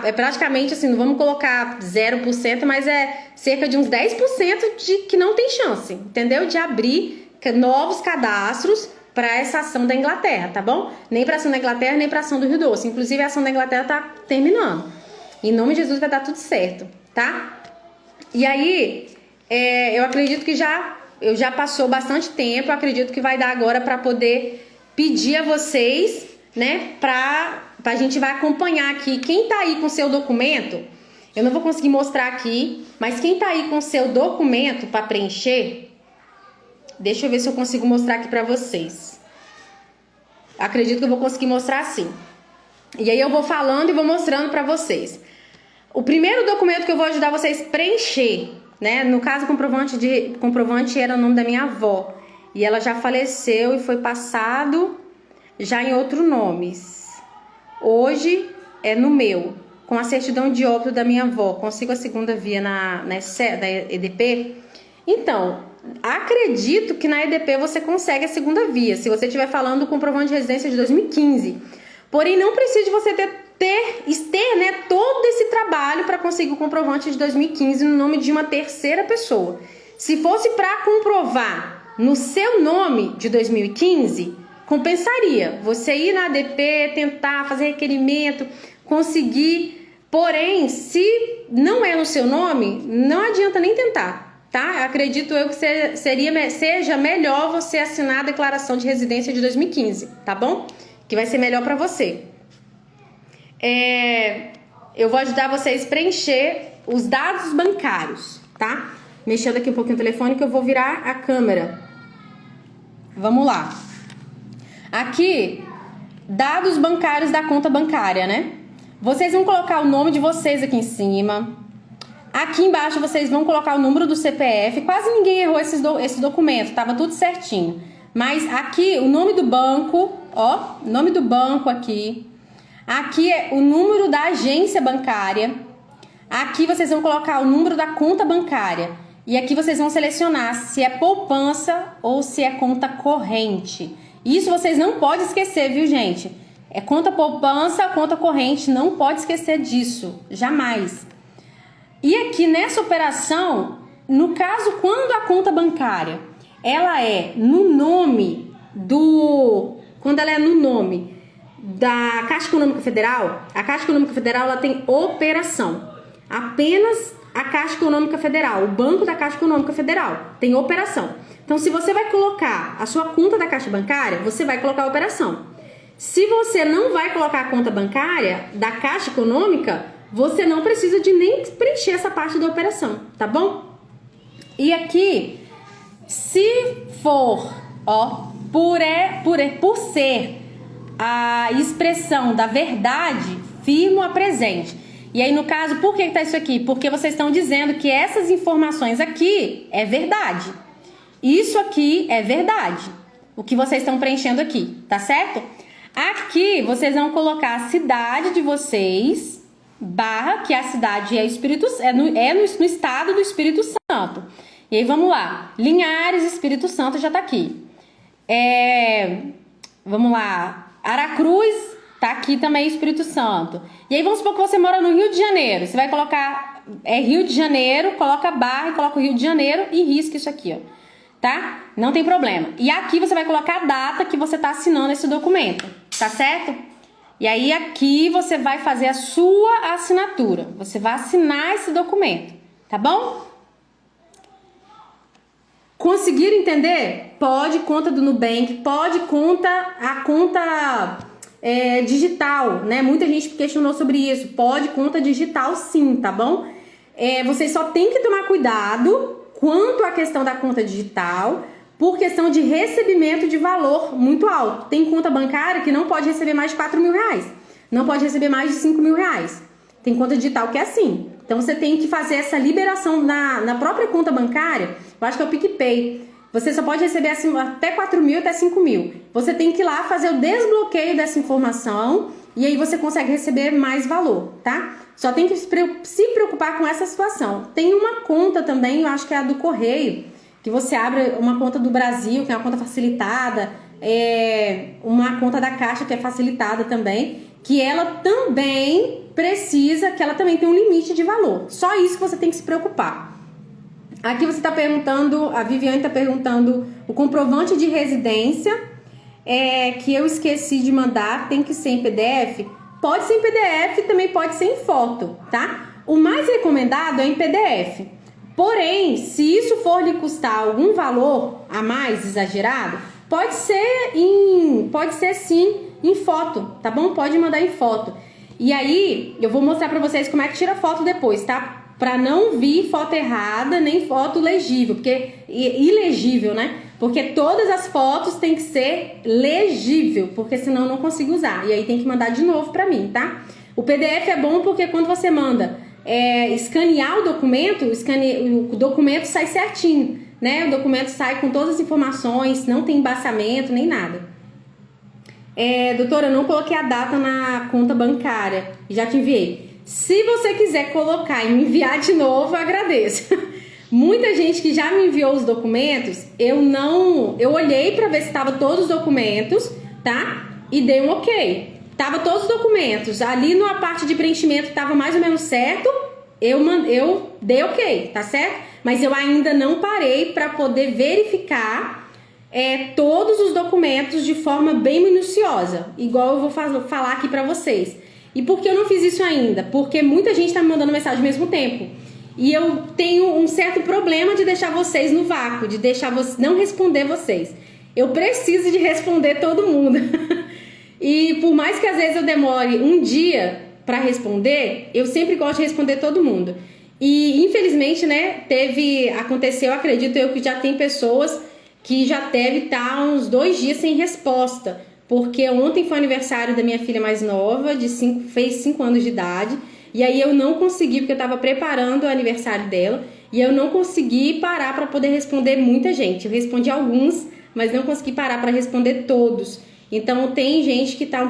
É praticamente assim, não vamos colocar 0%, mas é cerca de uns 10% de que não tem chance, entendeu? De abrir novos cadastros para essa ação da Inglaterra, tá bom? Nem para ação da Inglaterra, nem para ação do Rio Doce. Inclusive, a ação da Inglaterra tá terminando. Em nome de Jesus vai dar tudo certo, tá? E aí, eu acredito que já passou bastante tempo. Eu acredito que vai dar agora para poder pedir a vocês, né? A gente vai acompanhar aqui. Quem tá aí com seu documento, eu não vou conseguir mostrar aqui, mas quem tá aí com seu documento para preencher, deixa eu ver se eu consigo mostrar aqui pra vocês. Acredito que eu vou conseguir mostrar sim. E aí eu vou falando e vou mostrando pra vocês. O primeiro documento que eu vou ajudar vocês a preencher, né? No caso, comprovante era o nome da minha avó. E ela já faleceu e foi passado já em outro nome. Hoje é no meu, com a certidão de óbito da minha avó. Consigo a segunda via da EDP? Então, acredito que na EDP você consegue a segunda via, se você estiver falando do comprovante de residência de 2015. Porém, não precisa de você ter né, todo esse trabalho para conseguir o comprovante de 2015 no nome de uma terceira pessoa. Se fosse para comprovar no seu nome de 2015, compensaria você ir na ADP, tentar fazer requerimento, conseguir. Porém, se não é no seu nome, não adianta nem tentar, tá? Acredito eu que seja melhor você assinar a declaração de residência de 2015, tá bom? Que vai ser melhor para você. Eu vou ajudar vocês a preencher os dados bancários, tá? Mexendo aqui um pouquinho o telefone que eu vou virar a câmera. Vamos lá. Aqui, dados bancários da conta bancária, né? Vocês vão colocar o nome de vocês aqui em cima. Aqui embaixo vocês vão colocar o número do CPF. Quase ninguém errou esse documento, tava tudo certinho. Mas aqui, o nome do banco, ó, nome do banco aqui. Aqui é o número da agência bancária. Aqui vocês vão colocar o número da conta bancária. E aqui vocês vão selecionar se é poupança ou se é conta corrente. Isso vocês não podem esquecer, viu, gente? É conta poupança, conta corrente, não pode esquecer disso, jamais. E aqui nessa operação, no caso, quando a conta bancária, ela é no nome quando ela é no nome da Caixa Econômica Federal, a Caixa Econômica Federal ela tem operação. Apenas a Caixa Econômica Federal, o banco da Caixa Econômica Federal, tem operação. Então, se você vai colocar a sua conta da Caixa Bancária, você vai colocar a operação. Se você não vai colocar a conta bancária da Caixa Econômica, você não precisa de nem preencher essa parte da operação, tá bom? E aqui, se for, ó, por ser a expressão da verdade, firmo a presente. E aí, no caso, por que tá isso aqui? Porque vocês estão dizendo que essas informações aqui é verdade. Isso aqui é verdade. O que vocês estão preenchendo aqui, tá certo? Aqui, vocês vão colocar a cidade de vocês, barra, que a cidade é no estado do Espírito Santo. E aí, vamos lá. Linhares, Espírito Santo já tá aqui. Vamos lá. Aracruz, tá aqui também Espírito Santo. E aí, vamos supor que você mora no Rio de Janeiro. Você vai colocar Rio de Janeiro, coloca barra e coloca o Rio de Janeiro e risca isso aqui, ó. Tá? Não tem problema. E aqui você vai colocar a data que você tá assinando esse documento. Tá certo? E aí, aqui você vai fazer a sua assinatura. Você vai assinar esse documento. Tá bom? Conseguiram entender? Pode conta do Nubank, pode a conta digital, né? Muita gente questionou sobre isso. Pode conta digital sim, tá bom? Vocês só tem que tomar cuidado quanto à questão da conta digital, por questão de recebimento de valor muito alto. Tem conta bancária que não pode receber mais de 4 mil reais, não pode receber mais de 5 mil reais. Tem conta digital que é assim. Então você tem que fazer essa liberação na própria conta bancária. Eu acho que é o PicPay. Você só pode receber assim, até 4 mil, até 5 mil. Você tem que ir lá fazer o desbloqueio dessa informação e aí você consegue receber mais valor, tá? Só tem que se preocupar com essa situação. Tem uma conta também, eu acho que é a do Correio, que você abre uma conta do Brasil, que é uma conta facilitada, uma conta da Caixa que é facilitada também, que ela também precisa, que ela também tem um limite de valor. Só isso que você tem que se preocupar. Aqui você está perguntando, a Viviane está perguntando o comprovante de residência, que eu esqueci de mandar, tem que ser em PDF? Pode ser em PDF, também pode ser em foto, tá? O mais recomendado é em PDF. Porém, se isso for lhe custar algum valor a mais exagerado, pode ser sim em foto, tá bom? Pode mandar em foto. E aí, eu vou mostrar pra vocês como é que tira foto depois, tá? Pra não vir foto errada, nem foto legível, porque ilegível, né? Porque todas as fotos tem que ser legível, porque senão eu não consigo usar. E aí tem que mandar de novo pra mim, tá? O PDF é bom porque quando você manda escanear o documento sai certinho, né? O documento sai com todas as informações, não tem embaçamento, nem nada. Doutora, eu não coloquei a data na conta bancária, já te enviei. Se você quiser colocar e me enviar de novo, eu agradeço. Muita gente que já me enviou os documentos, eu olhei para ver se estava todos os documentos, tá? E dei um ok. Tava todos os documentos. Ali na parte de preenchimento tava mais ou menos certo. Eu dei ok, tá certo? Mas eu ainda não parei para poder verificar todos os documentos de forma bem minuciosa, igual eu vou falar aqui para vocês. E por que eu não fiz isso ainda? Porque muita gente tá me mandando mensagem ao mesmo tempo. E eu tenho um certo problema de deixar vocês no vácuo, de deixar não responder vocês. Eu preciso de responder todo mundo. E por mais que às vezes eu demore um dia para responder, eu sempre gosto de responder todo mundo. E infelizmente, né, aconteceu, acredito eu, que já tem pessoas que já deve estar uns 2 dias sem resposta. Porque ontem foi o aniversário da minha filha mais nova, fez 5 anos de idade. E aí eu não consegui, porque eu estava preparando o aniversário dela. E eu não consegui parar para poder responder muita gente. Eu respondi alguns, mas não consegui parar para responder todos. Então tem gente que tá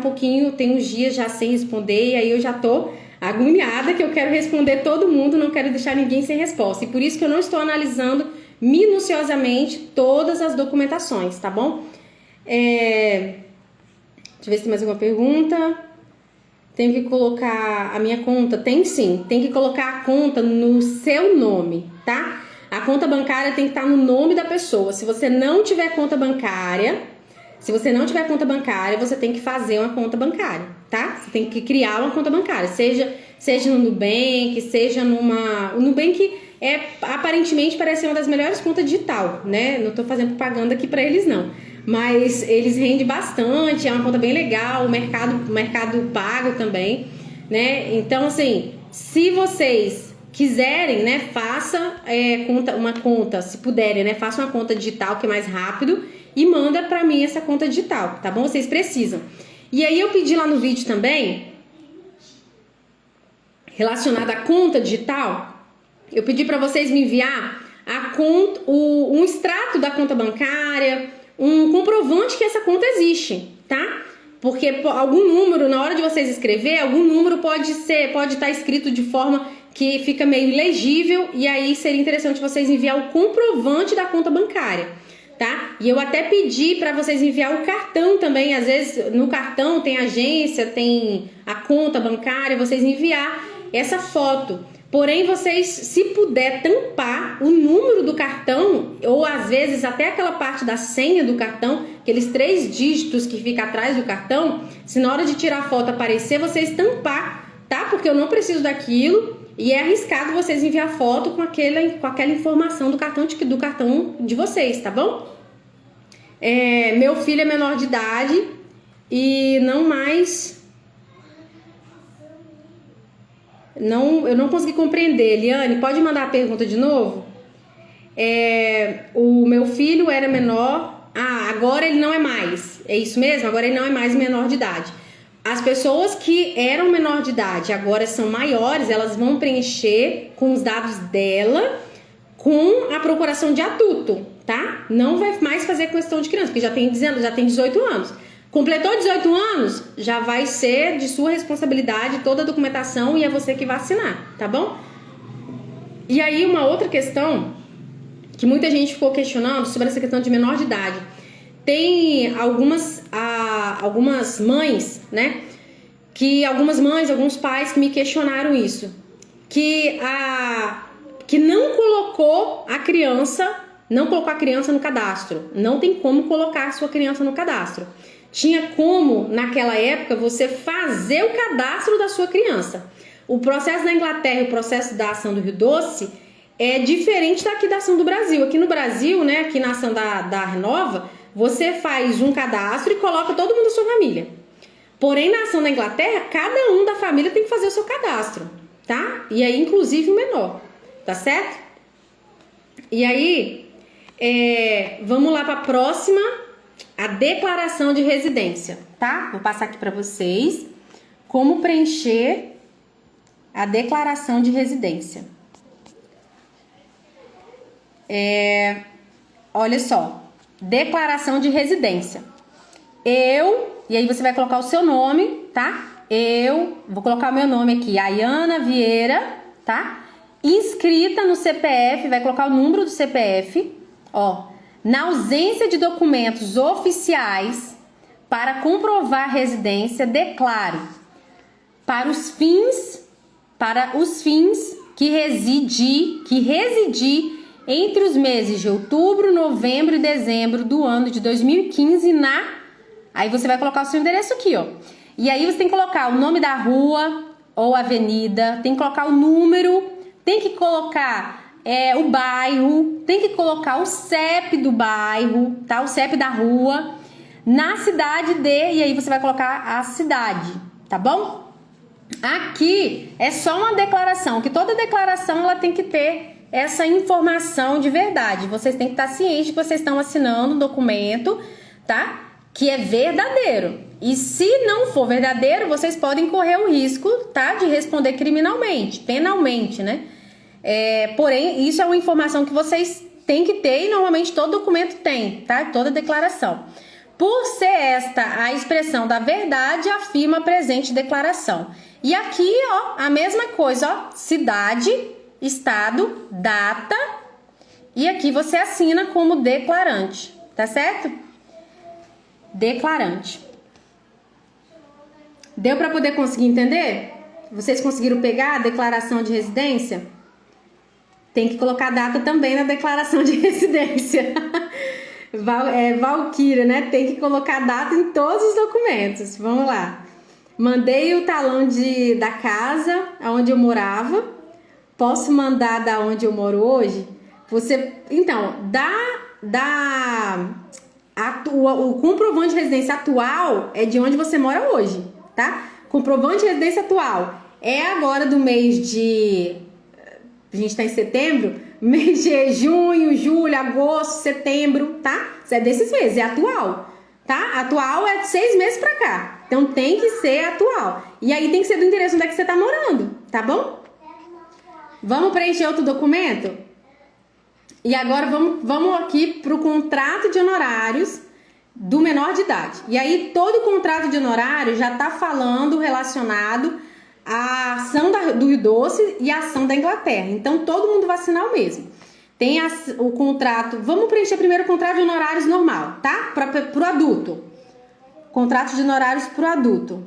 tem uns dias já sem responder. E aí eu já tô agoniada que eu quero responder todo mundo, não quero deixar ninguém sem resposta. E por isso que eu não estou analisando minuciosamente todas as documentações, tá bom? Deixa eu ver se tem mais alguma pergunta. Tenho que colocar a minha conta? Tem sim. Tem que colocar a conta no seu nome, tá? A conta bancária tem que estar no nome da pessoa. Se você não tiver conta bancária, você tem que fazer uma conta bancária, tá? Você tem que criar uma conta bancária. Seja no Nubank, seja numa... O Nubank aparentemente parece uma das melhores contas digital, né? Não tô fazendo propaganda aqui pra eles, não. Mas eles rendem bastante, é uma conta bem legal, o mercado pago também, né? Então, assim, se vocês quiserem, né, faça uma conta, se puderem, né, faça uma conta digital que é mais rápido e manda pra mim essa conta digital, tá bom? Vocês precisam. E aí eu pedi lá no vídeo também relacionada à conta digital, eu pedi para vocês me enviar um extrato da conta bancária, um comprovante que essa conta existe, tá? Porque algum número, na hora de vocês escrever, algum número pode estar escrito de forma que fica meio ilegível, e aí seria interessante vocês enviar o comprovante da conta bancária, tá? E eu até pedi para vocês enviar o cartão também, às vezes no cartão tem agência, tem a conta bancária, vocês enviar essa foto. Porém, vocês, se puder tampar o número do cartão, ou às vezes até aquela parte da senha do cartão, aqueles 3 dígitos que fica atrás do cartão, se na hora de tirar a foto aparecer, vocês tampar, tá? Porque eu não preciso daquilo e é arriscado vocês enviar foto com aquela informação do cartão de vocês, tá bom? Meu filho é menor de idade e não mais... eu não consegui compreender. Eliane, pode mandar a pergunta de novo? O meu filho era menor. Agora ele não é mais. É isso mesmo? Agora ele não é mais menor de idade. As pessoas que eram menor de idade agora são maiores, elas vão preencher com os dados dela com a procuração de adulto, tá? Não vai mais fazer questão de criança, porque já tem 18 anos. Completou 18 anos, já vai ser de sua responsabilidade toda a documentação e é você que vai assinar, tá bom? E aí uma outra questão que muita gente ficou questionando sobre essa questão de menor de idade. Tem algumas mães, né? Alguns pais que me questionaram isso. Que não colocou a criança no cadastro. Não tem como colocar a sua criança no cadastro. Tinha como, naquela época, você fazer o cadastro da sua criança. O processo da Inglaterra e o processo da ação do Rio Doce é diferente daqui da ação do Brasil. Aqui no Brasil, né, aqui na ação da Renova, você faz um cadastro e coloca todo mundo da sua família. Porém, na ação da Inglaterra, cada um da família tem que fazer o seu cadastro, tá? E aí, inclusive o menor, tá certo? E aí, vamos lá para a próxima... A declaração de residência, tá? Vou passar aqui para vocês como preencher a declaração de residência. Olha só, declaração de residência. E aí você vai colocar o seu nome, tá? Eu vou colocar o meu nome aqui, Ayana Vieira, tá? Inscrita no CPF, vai colocar o número do CPF, ó. Na ausência de documentos oficiais para comprovar residência, declaro para os fins que residi entre os meses de outubro, novembro e dezembro do ano de 2015 Aí você vai colocar o seu endereço aqui, ó. E aí você tem que colocar o nome da rua ou avenida, tem que colocar o número, tem que colocar... o bairro, tem que colocar o CEP do bairro, tá? O CEP da rua, na cidade e aí você vai colocar a cidade, tá bom? Aqui é só uma declaração, que toda declaração ela tem que ter essa informação de verdade. Vocês têm que estar cientes que vocês estão assinando um documento, tá? Que é verdadeiro. E se não for verdadeiro, vocês podem correr o risco, tá? De responder criminalmente, penalmente, né? Porém, isso é uma informação que vocês têm que ter e normalmente todo documento tem, tá? Toda declaração. Por ser esta a expressão da verdade, afirma a presente declaração. E aqui, ó, a mesma coisa, ó, cidade, estado, data, e aqui você assina como declarante, tá certo? Declarante. Deu para poder conseguir entender? Vocês conseguiram pegar a declaração de residência? Tem que colocar data também na declaração de residência. Valquíria, né? Tem que colocar data em todos os documentos. Vamos lá. Mandei o talão da casa onde eu morava. Posso mandar da onde eu moro hoje? Então, o comprovante de residência atual é de onde você mora hoje, tá? Comprovante de residência atual é agora do mês de... A gente tá em setembro, mês de junho, julho, agosto, setembro, tá? É desses meses, é atual, tá? Atual é de 6 meses pra cá. Então tem que ser atual. E aí tem que ser do endereço onde é que você tá morando, tá bom? Vamos preencher outro documento? E agora vamos aqui pro contrato de honorários do menor de idade. E aí todo contrato de honorário já tá falando relacionado à ação do Rio Doce e à ação da Inglaterra. Então todo mundo vai assinar o mesmo. Tem o contrato, vamos preencher primeiro o contrato de honorários normal, tá? Pro adulto. Contrato de honorários pro adulto.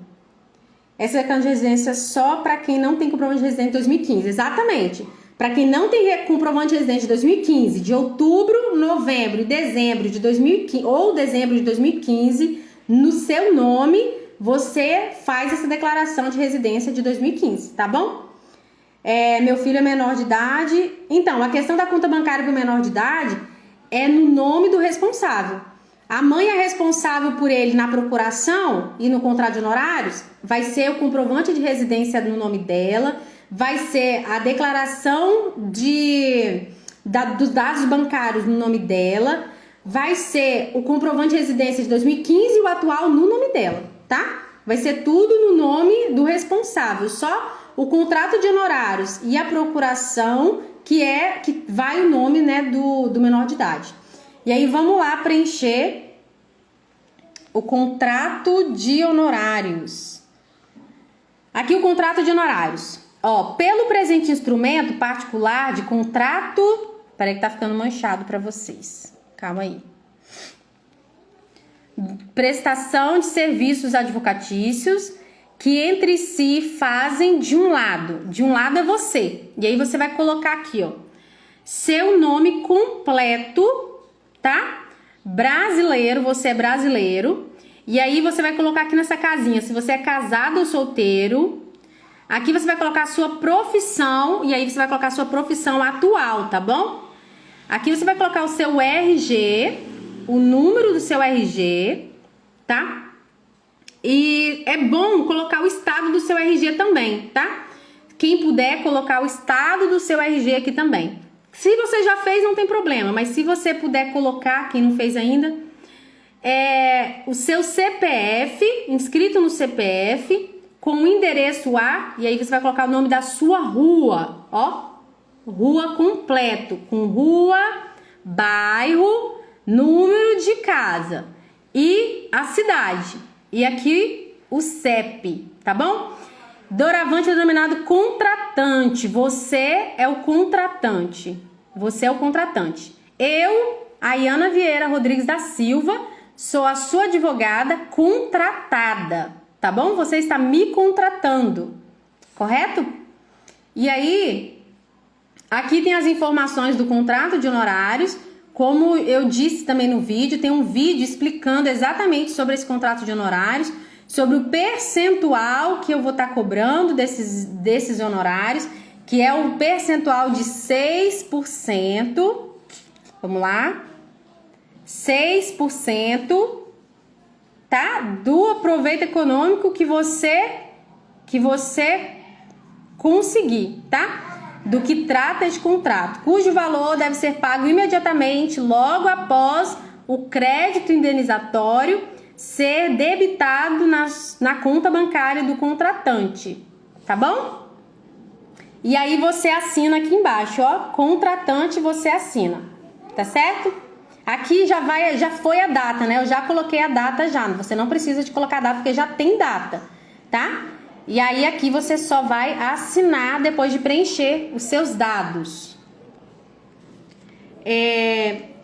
Essa declaração de residência só para quem não tem comprovante de residência de 2015. Exatamente. Para quem não tem comprovante de residência de 2015, de outubro, novembro e dezembro de 2015 ou dezembro de 2015, no seu nome, você faz essa declaração de residência de 2015, tá bom? Meu filho é menor de idade. Então, a questão da conta bancária para o menor de idade é no nome do responsável. A mãe é responsável por ele na procuração e no contrato de honorários, vai ser o comprovante de residência no nome dela, vai ser a declaração dos dados bancários no nome dela, vai ser o comprovante de residência de 2015 e o atual no nome dela, tá? Vai ser tudo no nome do responsável, só o contrato de honorários e a procuração que vai o nome, né, do menor de idade. E aí vamos lá preencher o contrato de honorários. Aqui o contrato de honorários. Pelo presente instrumento particular de contrato... Peraí que tá ficando manchado para vocês. Calma aí. Prestação de serviços advocatícios que entre si fazem de um lado. De um lado é você. E aí você vai colocar aqui, seu nome completo, tá? Brasileiro, você é brasileiro. E aí você vai colocar aqui nessa casinha se você é casado ou solteiro. Aqui você vai colocar a sua profissão. E aí você vai colocar a sua profissão atual, tá bom? Aqui você vai colocar o seu RG, o número do seu RG, tá? E é bom colocar o estado do seu RG também, tá? Quem puder colocar o estado do seu RG aqui também. Se você já fez, não tem problema, mas se você puder colocar, quem não fez ainda, o seu CPF, inscrito no CPF, com o endereço e aí você vai colocar o nome da sua rua, rua completo, com rua, bairro, número de casa e a cidade. E aqui o CEP, tá bom? Doravante é denominado contratante. Você é o contratante. Você é o contratante. Eu, Ayana Vieira Rodrigues da Silva, sou a sua advogada contratada, tá bom? Você está me contratando, correto? E aí, aqui tem as informações do contrato de honorários. Como eu disse também no vídeo, tem um vídeo explicando exatamente sobre esse contrato de honorários, sobre o percentual que eu vou estar cobrando desses honorários, que é um percentual de 6%. Vamos lá. 6%, tá? Do proveito econômico que você conseguir, tá? Do que trata este contrato, cujo valor deve ser pago imediatamente logo após o crédito indenizatório ser debitado na conta bancária do contratante, tá bom? E aí você assina aqui embaixo, contratante, você assina, tá certo? Aqui já foi a data, né? Eu já coloquei a data já, você não precisa de colocar a data porque já tem data, tá? E aí aqui você só vai assinar depois de preencher os seus dados.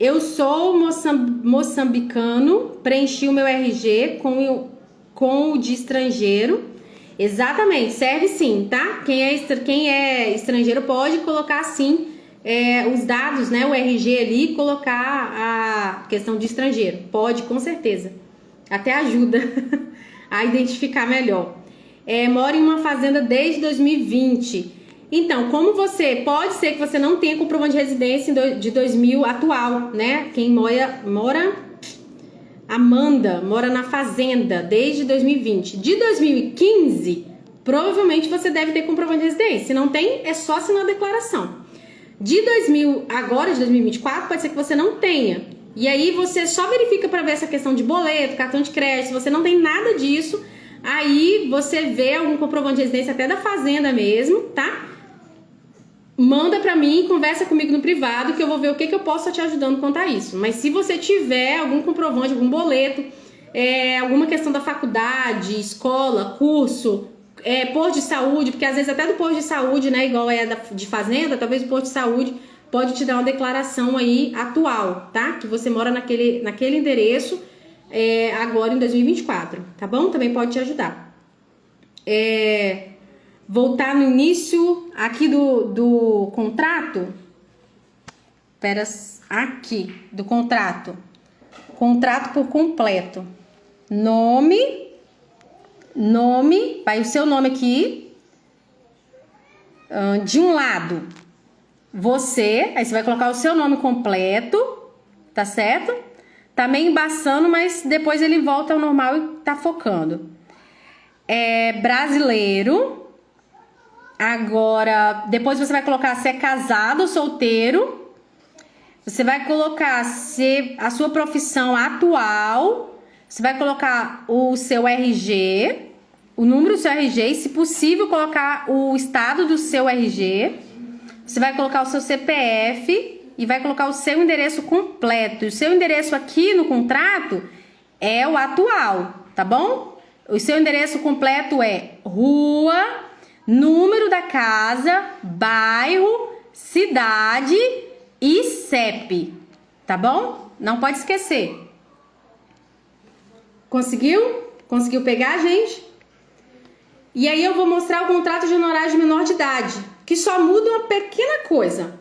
Eu sou moçambicano, preenchi o meu RG com o de estrangeiro. Exatamente, serve sim, tá? Quem é estrangeiro pode colocar sim os dados, né? O RG ali, colocar a questão de estrangeiro. Pode, com certeza. Até ajuda a identificar melhor. Mora em uma fazenda desde 2020. Então, pode ser que você não tenha comprovante de residência de 2000 atual, né? Quem Amanda mora na fazenda desde 2020. De 2015, provavelmente você deve ter comprovante de residência. Se não tem, é só assinar a declaração. Agora de 2024, pode ser que você não tenha. E aí você só verifica para ver essa questão de boleto, cartão de crédito. Se você não tem nada disso, Aí você vê algum comprovante de residência até da fazenda mesmo, tá? Manda pra mim, conversa comigo no privado que eu vou ver o que eu posso estar te ajudando quanto a isso. Mas se você tiver algum comprovante, algum boleto, alguma questão da faculdade, escola, curso, posto de saúde, porque às vezes até do posto de saúde, né, igual de fazenda, talvez o posto de saúde pode te dar uma declaração aí atual, tá? Que você mora naquele endereço agora em 2024, tá bom? Também pode te ajudar. Voltar no início aqui do contrato. Espera, aqui, do contrato. Contrato por completo. Nome, vai o seu nome aqui. De um lado, aí você vai colocar o seu nome completo, tá certo? Tá meio embaçando, mas depois ele volta ao normal e tá focando. Brasileiro. Agora, depois você vai colocar se é casado ou solteiro. Você vai colocar a sua profissão atual. Você vai colocar o seu RG, o número do seu RG e, se possível, colocar o estado do seu RG. Você vai colocar o seu CPF e vai colocar o seu endereço completo. O seu endereço aqui no contrato é o atual, tá bom? O seu endereço completo é rua, número da casa, bairro, cidade e CEP, tá bom? Não pode esquecer. Conseguiu? Conseguiu pegar, gente? E aí eu vou mostrar o contrato de honorário de menor de idade, que só muda uma pequena coisa.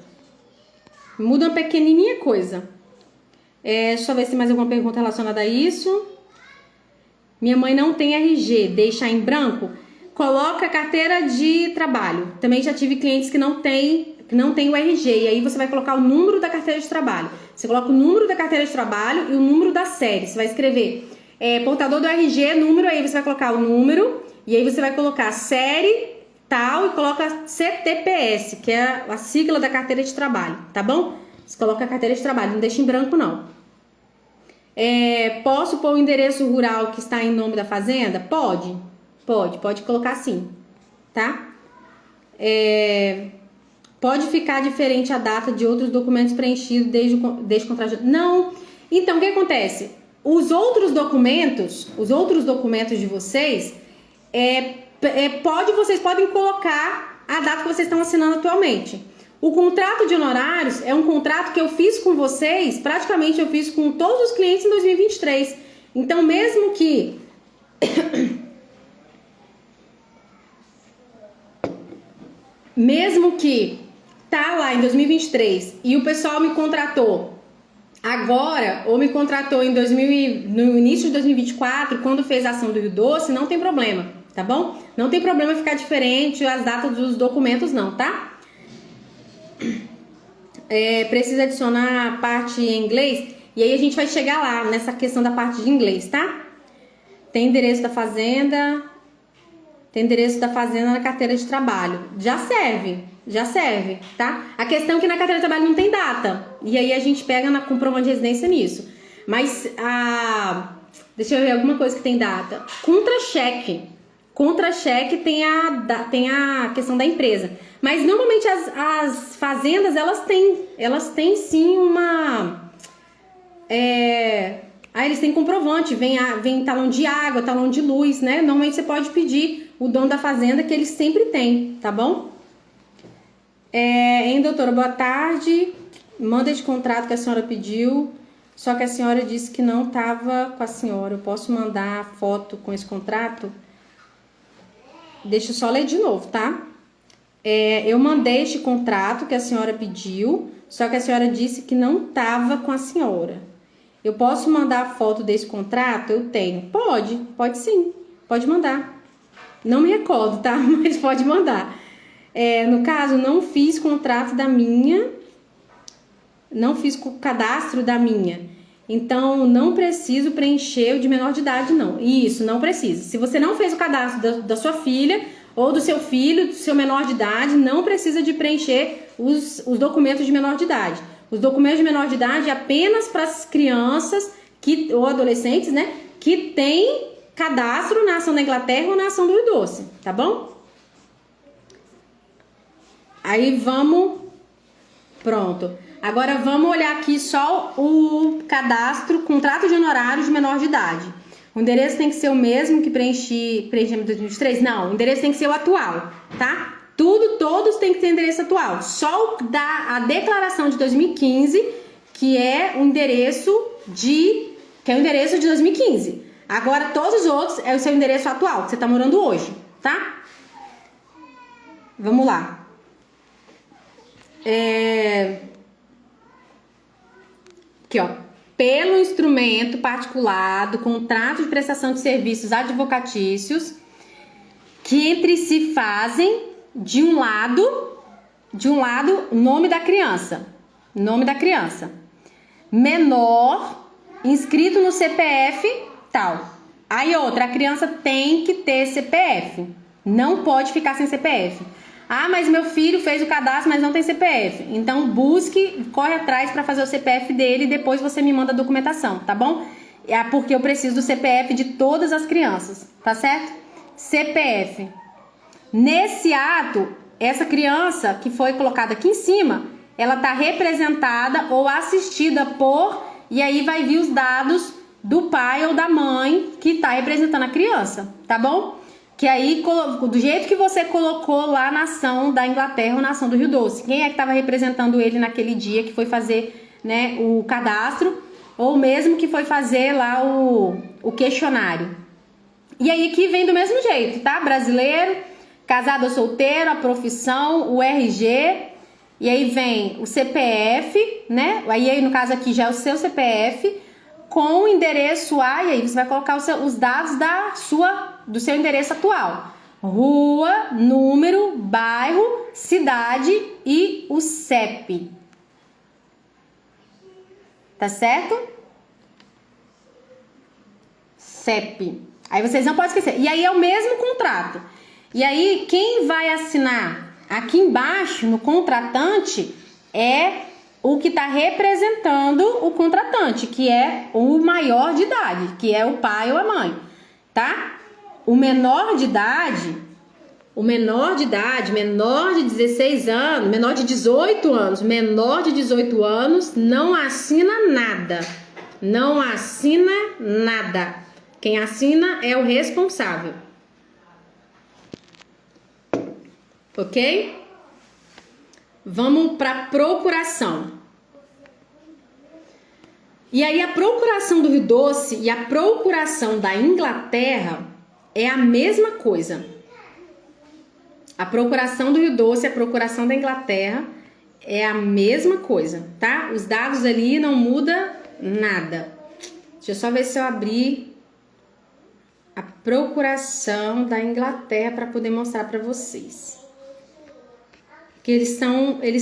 Muda uma pequenininha coisa. Deixa eu ver se tem mais alguma pergunta relacionada a isso. Minha mãe não tem RG, deixa em branco? Coloca carteira de trabalho. Também já tive clientes que não tem o RG. E aí você vai colocar o número da carteira de trabalho. Você coloca o número da carteira de trabalho e o número da série. Você vai escrever portador do RG, número, aí você vai colocar o número. E aí você vai colocar série tal e coloca CTPS, que é a sigla da carteira de trabalho, tá bom? Você coloca a carteira de trabalho, não deixa em branco não. Posso pôr o endereço rural que está em nome da fazenda? Pode colocar sim, tá? Pode ficar diferente a data de outros documentos preenchidos desde o contrato. Não. Então, o que acontece? Os outros documentos de vocês, vocês podem colocar a data que vocês estão assinando atualmente. O contrato de honorários é um contrato que eu fiz com vocês, praticamente eu fiz com todos os clientes em 2023. Então, mesmo que tá lá em 2023 e o pessoal me contratou agora ou me contratou no início de 2024, quando fez a ação do Rio Doce, não tem problema, tá bom? Não tem problema ficar diferente as datas dos documentos não, tá? Precisa adicionar a parte em inglês e aí a gente vai chegar lá nessa questão da parte de inglês, tá? Tem endereço da fazenda na carteira de trabalho. Já serve, tá? A questão é que na carteira de trabalho não tem data. E aí a gente pega na comprovante de residência nisso. Mas, deixa eu ver alguma coisa que tem data. Contra-cheque tem a questão da empresa. Mas normalmente as fazendas, elas têm sim uma... eles têm comprovante, vem talão de água, talão de luz, né? Normalmente você pode pedir o dono da fazenda, que eles sempre têm, tá bom? Doutora, boa tarde. Manda esse contrato que a senhora pediu, só que a senhora disse que não estava com a senhora. Eu posso mandar a foto com esse contrato? Deixa eu só ler de novo, tá? Eu mandei este contrato que a senhora pediu, só que a senhora disse que não estava com a senhora. Eu posso mandar a foto desse contrato? Eu tenho. Pode sim. Pode mandar. Não me recordo, tá? Mas pode mandar. No caso, não fiz contrato da minha. Não fiz o cadastro da minha. Então, não preciso preencher o de menor de idade, não. Isso, não precisa. Se você não fez o cadastro da sua filha ou do seu filho, do seu menor de idade, não precisa de preencher os documentos de menor de idade. Os documentos de menor de idade é apenas para as crianças ou adolescentes, né, que têm cadastro na ação da Inglaterra ou na ação do Rio Doce, tá bom? Aí vamos... Pronto. Agora vamos olhar aqui só o cadastro, contrato de honorários de menor de idade. O endereço tem que ser o mesmo que preenchimento de 2023? Não, o endereço tem que ser o atual, tá? Todos têm que ter endereço atual. Só a declaração de 2015, que é o endereço de 2015. Agora, todos os outros é o seu endereço atual, que você tá morando hoje, tá? Vamos lá. Aqui, ó. Pelo instrumento particular do contrato de prestação de serviços advocatícios, que entre si fazem, de um lado, nome da criança. Menor, inscrito no CPF, tal. Aí outra, a criança tem que ter CPF. Não pode ficar sem CPF. Ah, mas meu filho fez o cadastro, mas não tem CPF. Então corre atrás para fazer o CPF dele e depois você me manda a documentação, tá bom? É porque eu preciso do CPF de todas as crianças, tá certo? CPF. Nesse ato, essa criança que foi colocada aqui em cima, ela tá representada ou assistida por, e aí vai vir os dados do pai ou da mãe que tá representando a criança, tá bom? Que aí, do jeito que você colocou lá na ação da Inglaterra ou na ação do Rio Doce, quem é que estava representando ele naquele dia que foi fazer, né, o cadastro, ou mesmo que foi fazer lá o questionário. E aí aqui vem do mesmo jeito, tá? Brasileiro, casado ou solteiro, a profissão, o RG, e aí vem o CPF, né? Aí no caso aqui já é o seu CPF, com o endereço A, e aí você vai colocar os dados do seu endereço atual. Rua, número, bairro, cidade e o CEP. Tá certo? CEP. Aí vocês não podem esquecer. E aí é o mesmo contrato. E aí quem vai assinar aqui embaixo no contratante é o que está representando o contratante, que é o maior de idade, que é o pai ou a mãe, tá? O menor de idade, menor de 16 anos, menor de 18 anos, não assina nada. Não assina nada. Quem assina é o responsável. Ok? Vamos para procuração. E aí a procuração do Rio Doce e a procuração da Inglaterra é a mesma coisa. A procuração do Rio Doce e a procuração da Inglaterra é a mesma coisa, tá? Os dados ali não muda nada. Deixa eu só ver se eu abrir a procuração da Inglaterra para poder mostrar para vocês. Que eles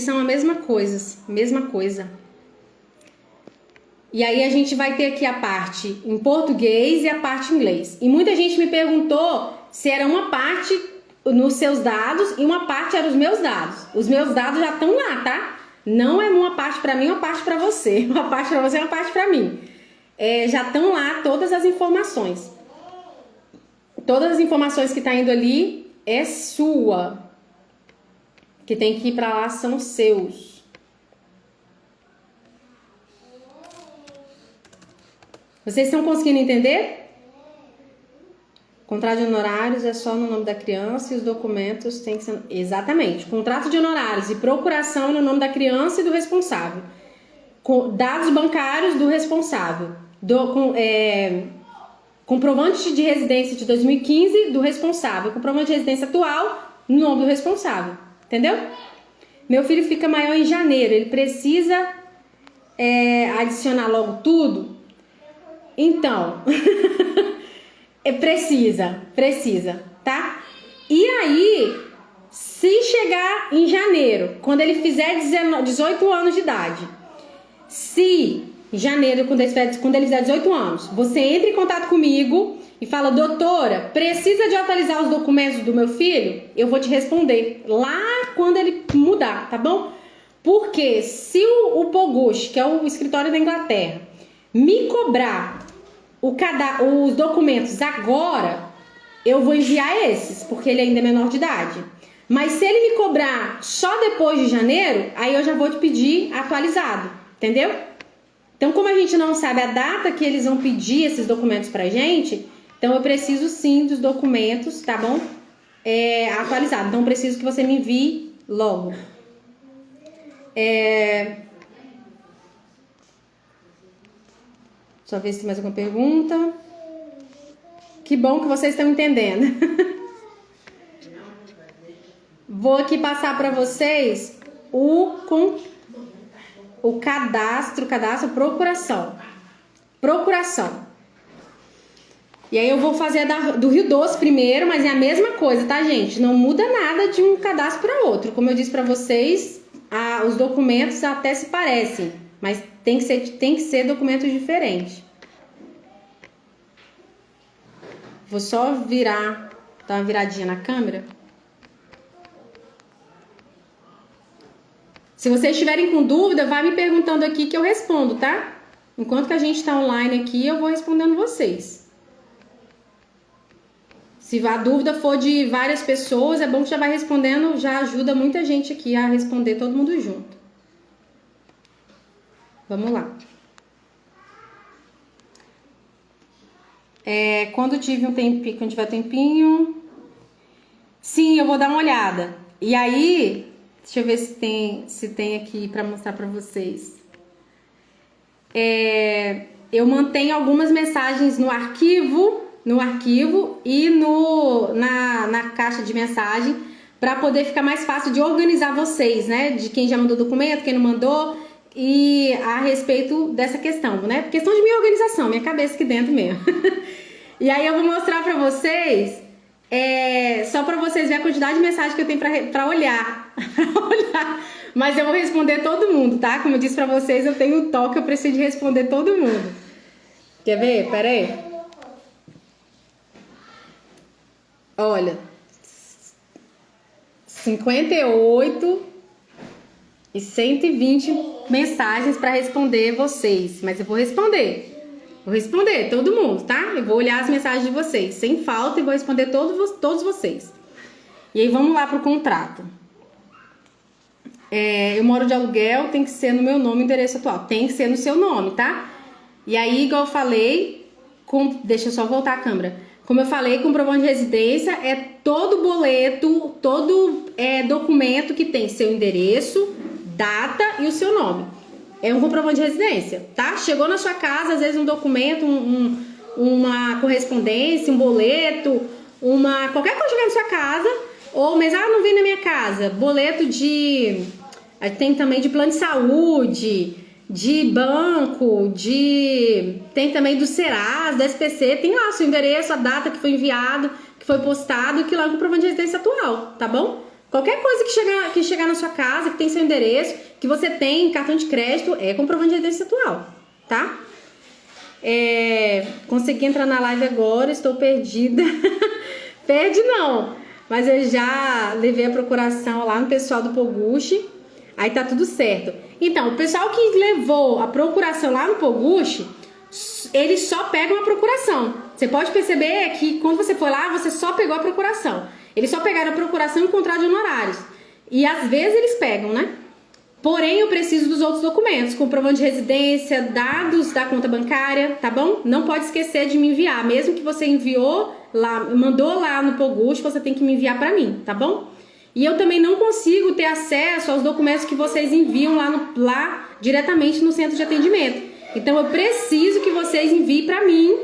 são a mesma coisa. E aí a gente vai ter aqui a parte em português e a parte em inglês. E muita gente me perguntou se era uma parte nos seus dados e uma parte era os meus dados. Os meus dados já estão lá, tá? Não é uma parte para mim, uma parte para você. Uma parte para você, uma parte para mim. Já estão lá todas as informações. Todas as informações que tá indo ali é sua. Que tem que ir para lá são seus. Vocês estão conseguindo entender? Contrato de honorários é só no nome da criança e os documentos têm que ser... Exatamente. Contrato de honorários e procuração é no nome da criança e do responsável. Dados bancários do responsável. Comprovante de residência de 2015 do responsável. Comprovante de residência atual no nome do responsável. Entendeu? Meu filho fica maior em janeiro. Ele precisa adicionar logo tudo? Então, precisa, tá? E aí, se chegar em janeiro, quando ele fizer 18 anos de idade, se em janeiro, quando ele fizer 18 anos, você entra em contato comigo e fala, doutora, precisa de atualizar os documentos do meu filho? Eu vou te responder lá quando ele mudar, tá bom? Porque se o Pogush, que é o escritório da Inglaterra, me cobrar os documentos agora, eu vou enviar esses, porque ele ainda é menor de idade. Mas se ele me cobrar só depois de janeiro, aí eu já vou te pedir atualizado, entendeu? Então, como a gente não sabe a data que eles vão pedir esses documentos pra gente, então eu preciso sim dos documentos, tá bom? Atualizado. Então, eu preciso que você me envie logo. Deixa eu ver se tem mais alguma pergunta. Que bom que vocês estão entendendo. Vou aqui passar para vocês o cadastro, procuração. E aí eu vou fazer do Rio Doce primeiro, mas é a mesma coisa, tá, gente? Não muda nada de um cadastro para outro. Como eu disse para vocês, os documentos até se parecem, mas tem que ser documentos diferentes. Vou só dar uma viradinha na câmera. Se vocês estiverem com dúvida, vai me perguntando aqui que eu respondo, tá? Enquanto que a gente está online aqui, eu vou respondendo vocês. Se a dúvida for de várias pessoas, é bom que já vai respondendo, já ajuda muita gente aqui a responder todo mundo junto. Vamos lá. Quando tiver tempinho... Sim, eu vou dar uma olhada. E aí, deixa eu ver se tem aqui para mostrar para vocês. Eu mantenho algumas mensagens no arquivo e na caixa de mensagem para poder ficar mais fácil de organizar vocês, né? De quem já mandou documento, quem não mandou, e a respeito dessa questão, né? Questão de minha organização, minha cabeça aqui dentro mesmo. E aí eu vou mostrar para vocês, só para vocês verem a quantidade de mensagem que eu tenho para olhar. Mas eu vou responder todo mundo, tá? Como eu disse para vocês, eu tenho um toque, eu preciso de responder todo mundo. Quer ver? Pera aí. Olha, 58 e 120 mensagens para responder vocês. Mas eu vou responder. Vou responder todo mundo, tá? Eu vou olhar as mensagens de vocês, sem falta, e vou responder todos vocês. E aí vamos lá pro contrato. Eu moro de aluguel, tem que ser no meu nome e endereço atual. Tem que ser no seu nome, tá? E aí, igual eu falei, deixa eu só voltar a câmera. Como eu falei, comprovante de residência é todo boleto, todo documento que tem seu endereço, data e o seu nome. É um comprovante de residência, tá? Chegou na sua casa, às vezes um documento, uma correspondência, um boleto, qualquer coisa chegar na sua casa, ou mesmo, não vem na minha casa, boleto tem também de plano de saúde, de banco, tem também do Serasa, da SPC, tem lá o seu endereço, a data que foi enviado, que foi postado, que lá é o comprovante de residência atual, tá bom? Qualquer coisa que chegar na sua casa, que tem seu endereço, que você tem cartão de crédito, é comprovante de residência atual, tá? Consegui entrar na live agora, estou perdida. Perde não, mas eu já levei a procuração lá no pessoal do Poguchi, aí tá tudo certo. Então, o pessoal que levou a procuração lá no Poguchi, eles só pegam a procuração. Você pode perceber que quando você foi lá, você só pegou a procuração. Eles só pegaram a procuração e o contrato de honorários. E às vezes eles pegam, né? Porém, eu preciso dos outros documentos, comprovante de residência, dados da conta bancária, tá bom? Não pode esquecer de me enviar. Mesmo que você mandou lá no Poguchi, você tem que me enviar pra mim, tá bom? E eu também não consigo ter acesso aos documentos que vocês enviam lá diretamente no centro de atendimento. Então, eu preciso que vocês enviem pra mim,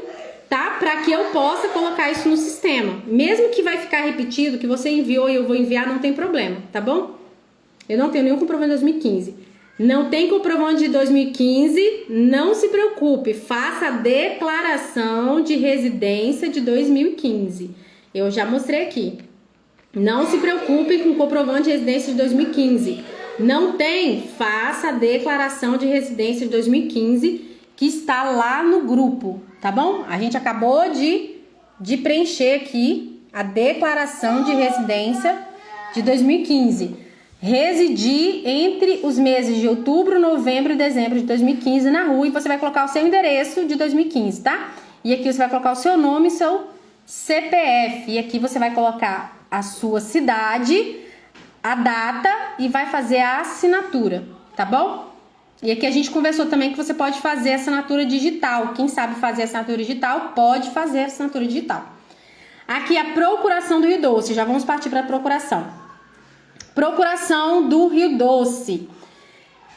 tá? Para que eu possa colocar isso no sistema. Mesmo que vai ficar repetido, que você enviou e eu vou enviar, não tem problema, tá bom? Eu não tenho nenhum comprovante de 2015. Não tem comprovante de 2015, não se preocupe. Faça a declaração de residência de 2015. Eu já mostrei aqui. Não se preocupe com comprovante de residência de 2015. Não tem? Faça a declaração de residência de 2015 que está lá no grupo, tá bom? A gente acabou de preencher aqui a declaração de residência de 2015. Residir entre os meses de outubro, novembro e dezembro de 2015 na rua, e você vai colocar o seu endereço de 2015, tá? E aqui você vai colocar o seu nome e seu CPF. E aqui você vai colocar a sua cidade, a data e vai fazer a assinatura, tá bom? E aqui a gente conversou também que você pode fazer a assinatura digital. Quem sabe fazer a assinatura digital, pode fazer a assinatura digital. Aqui a procuração do Rio Doce. Já vamos partir para a procuração. Procuração do Rio Doce.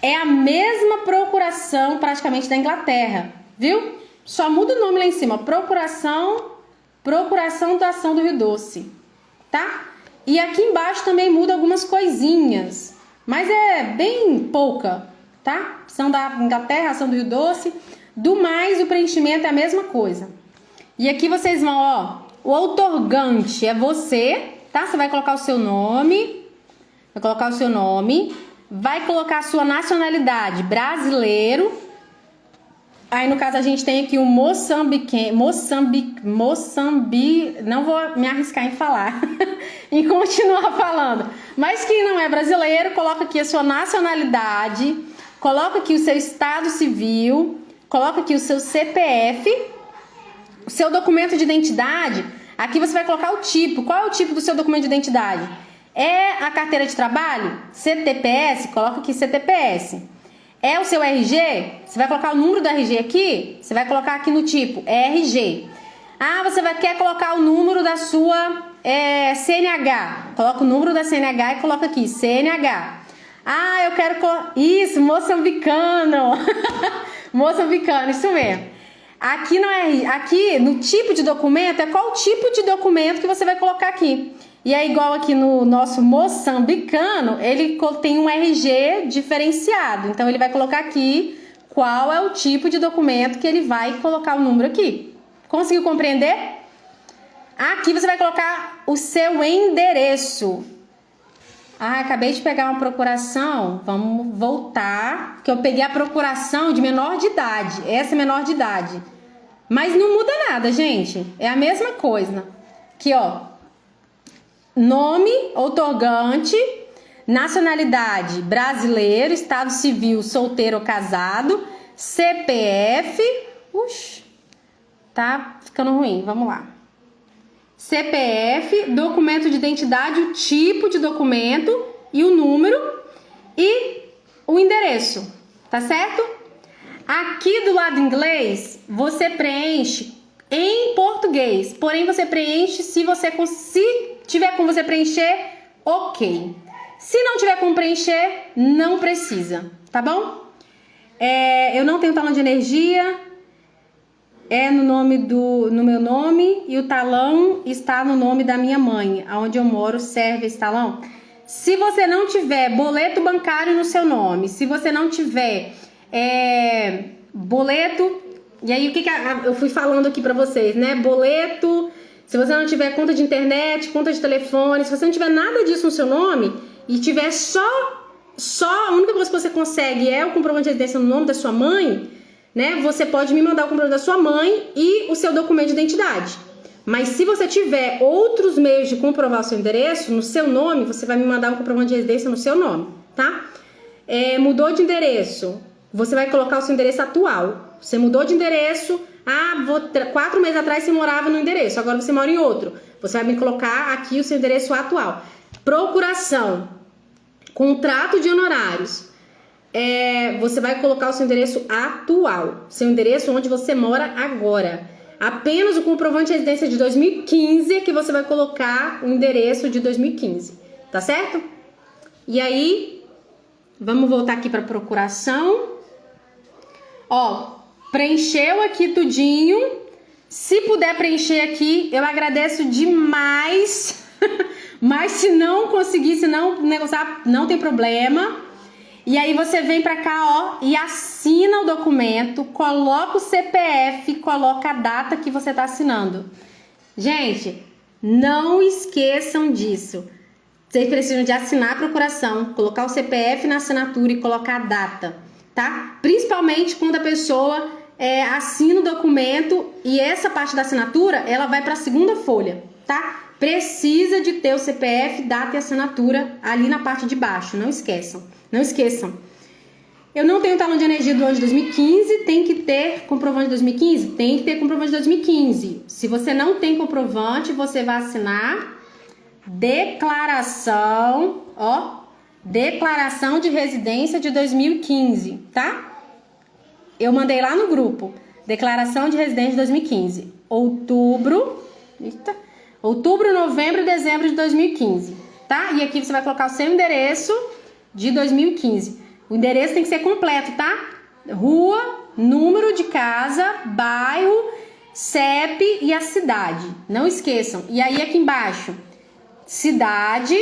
É a mesma procuração praticamente da Inglaterra, viu? Só muda o nome lá em cima. Procuração da ação do Rio Doce, tá? E aqui embaixo também muda algumas coisinhas, mas é bem pouca, tá? Ação da Inglaterra, ação do Rio Doce. Do mais, o preenchimento é a mesma coisa. E aqui vocês vão, ó, o outorgante é você, tá? Você vai colocar o seu nome, vai colocar a sua nacionalidade, brasileiro. Aí, no caso, a gente tem aqui o Moçambique, não vou me arriscar em falar e continuar falando. Mas quem não é brasileiro, coloca aqui a sua nacionalidade, coloca aqui o seu estado civil, coloca aqui o seu CPF, o seu documento de identidade. Aqui você vai colocar o tipo. Qual é o tipo do seu documento de identidade? É a carteira de trabalho? CTPS? Coloca aqui CTPS. É o seu RG? Você vai colocar o número do RG aqui? Você vai colocar aqui no tipo RG. Ah, você quer colocar o número da sua CNH? Coloca o número da CNH e coloca aqui CNH. Ah, eu quero... Isso, moçambicano. Moçambicano, isso mesmo. Aqui no tipo de documento, é qual tipo de documento que você vai colocar aqui. E é igual aqui no nosso moçambicano, ele tem um RG diferenciado. Então, ele vai colocar aqui qual é o tipo de documento que ele vai colocar o número aqui. Conseguiu compreender? Aqui você vai colocar o seu endereço. Ah, acabei de pegar uma procuração. Vamos voltar, porque eu peguei a procuração de menor de idade. Essa é menor de idade. Mas não muda nada, gente. É a mesma coisa. Aqui, ó. Nome, outorgante, nacionalidade, brasileiro, estado civil, solteiro ou casado, CPF, tá ficando ruim, vamos lá. CPF, documento de identidade, o tipo de documento e o número e o endereço, tá certo? Aqui do lado inglês, você preenche em português, porém você preenche se tiver como você preencher, ok. Se não tiver como preencher, não precisa, tá bom? Eu não tenho talão de energia, no meu nome e o talão está no nome da minha mãe, aonde eu moro serve esse talão. Se você não tiver boleto bancário no seu nome, se você não tiver boleto, e aí o que eu fui falando aqui pra vocês, né? Boleto. Se você não tiver conta de internet, conta de telefone, se você não tiver nada disso no seu nome e tiver só a única coisa que você consegue é o comprovante de residência no nome da sua mãe, né? Você pode me mandar o comprovante da sua mãe e o seu documento de identidade. Mas se você tiver outros meios de comprovar o seu endereço no seu nome, você vai me mandar um comprovante de residência no seu nome, tá? Mudou de endereço, você vai colocar o seu endereço atual. Você mudou de endereço... 4 meses atrás você morava no endereço, agora você mora em outro. Você vai me colocar aqui o seu endereço atual. Procuração, contrato de honorários. Você vai colocar o seu endereço atual, seu endereço onde você mora agora. Apenas o comprovante de residência de 2015 que você vai colocar o endereço de 2015, tá certo? E aí, vamos voltar aqui para procuração. Ó, preencheu aqui tudinho. Se puder preencher aqui, eu agradeço demais. Mas se não conseguir, se não negociar, não tem problema. E aí você vem pra cá, ó, e assina o documento, coloca o CPF, coloca a data que você tá assinando. Gente, não esqueçam disso. Vocês precisam de assinar a procuração, colocar o CPF na assinatura e colocar a data, tá? Principalmente quando a pessoa assina o documento e essa parte da assinatura, ela vai para a segunda folha, tá? Precisa de ter o CPF, data e assinatura ali na parte de baixo, não esqueçam. Não esqueçam. Eu não tenho talão de energia do ano de 2015, tem que ter comprovante de 2015? Tem que ter comprovante de 2015. Se você não tem comprovante, você vai assinar declaração, declaração de residência de 2015, tá? Eu mandei lá no grupo, declaração de residência de 2015. Outubro, novembro e dezembro de 2015, tá? E aqui você vai colocar o seu endereço de 2015. O endereço tem que ser completo, tá? Rua, número de casa, bairro, CEP e a cidade. Não esqueçam. E aí aqui embaixo, cidade,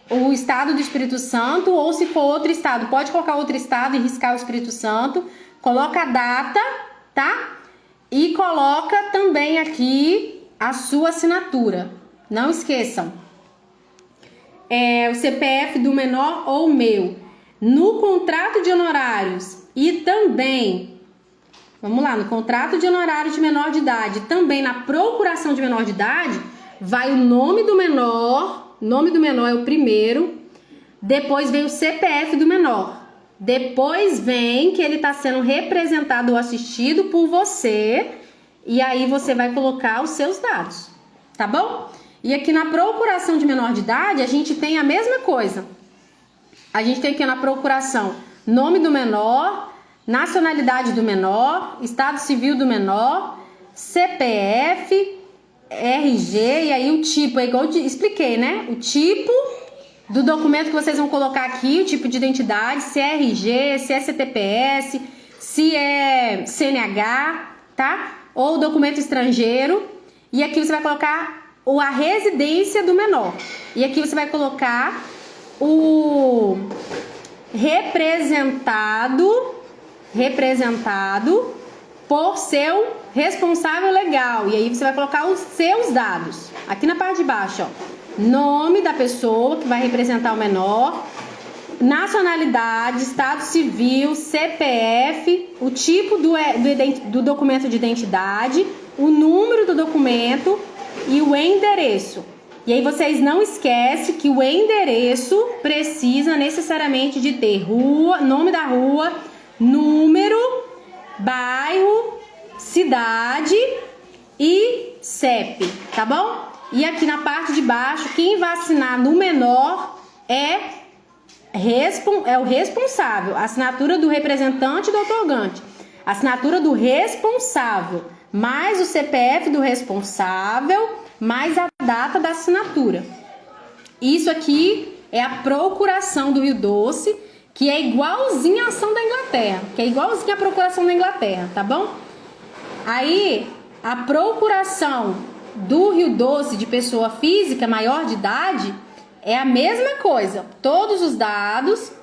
o estado do Espírito Santo, ou se for outro estado, pode colocar outro estado e riscar o Espírito Santo. Coloca a data, tá? E coloca também aqui a sua assinatura. Não esqueçam. O CPF do menor ou o meu. No contrato de honorários e também, vamos lá, no contrato de honorários de menor de idade, também na procuração de menor de idade, vai o nome do menor é o primeiro, depois vem o CPF do menor, depois vem que ele está sendo representado ou assistido por você, e aí você vai colocar os seus dados, tá bom? E aqui na procuração de menor de idade, a gente tem a mesma coisa. A gente tem aqui na procuração nome do menor, nacionalidade do menor, estado civil do menor, CPF, RG, e aí o tipo, é igual eu expliquei, né? O tipo do documento que vocês vão colocar aqui, o tipo de identidade, se é RG, se é CTPS, se é CNH, tá? Ou documento estrangeiro. E aqui você vai colocar a residência do menor. E aqui você vai colocar o representado por seu responsável legal. E aí você vai colocar os seus dados. Aqui na parte de baixo, ó. Nome da pessoa que vai representar o menor, nacionalidade, estado civil, CPF, o tipo do documento de identidade, o número do documento e o endereço. E aí vocês não esquecem que o endereço precisa necessariamente de ter rua, nome da rua, número, bairro, cidade e CEP, tá bom? E aqui na parte de baixo, quem vai assinar no menor é o responsável, a assinatura do representante do otorgante, a assinatura do responsável, mais o CPF do responsável, mais a data da assinatura. Isso aqui é a procuração do Rio Doce, que é igualzinha a ação da Inglaterra, que é igualzinha a procuração da Inglaterra, tá bom? Aí, a procuração do Rio Doce de pessoa física maior de idade é a mesma coisa, todos os dados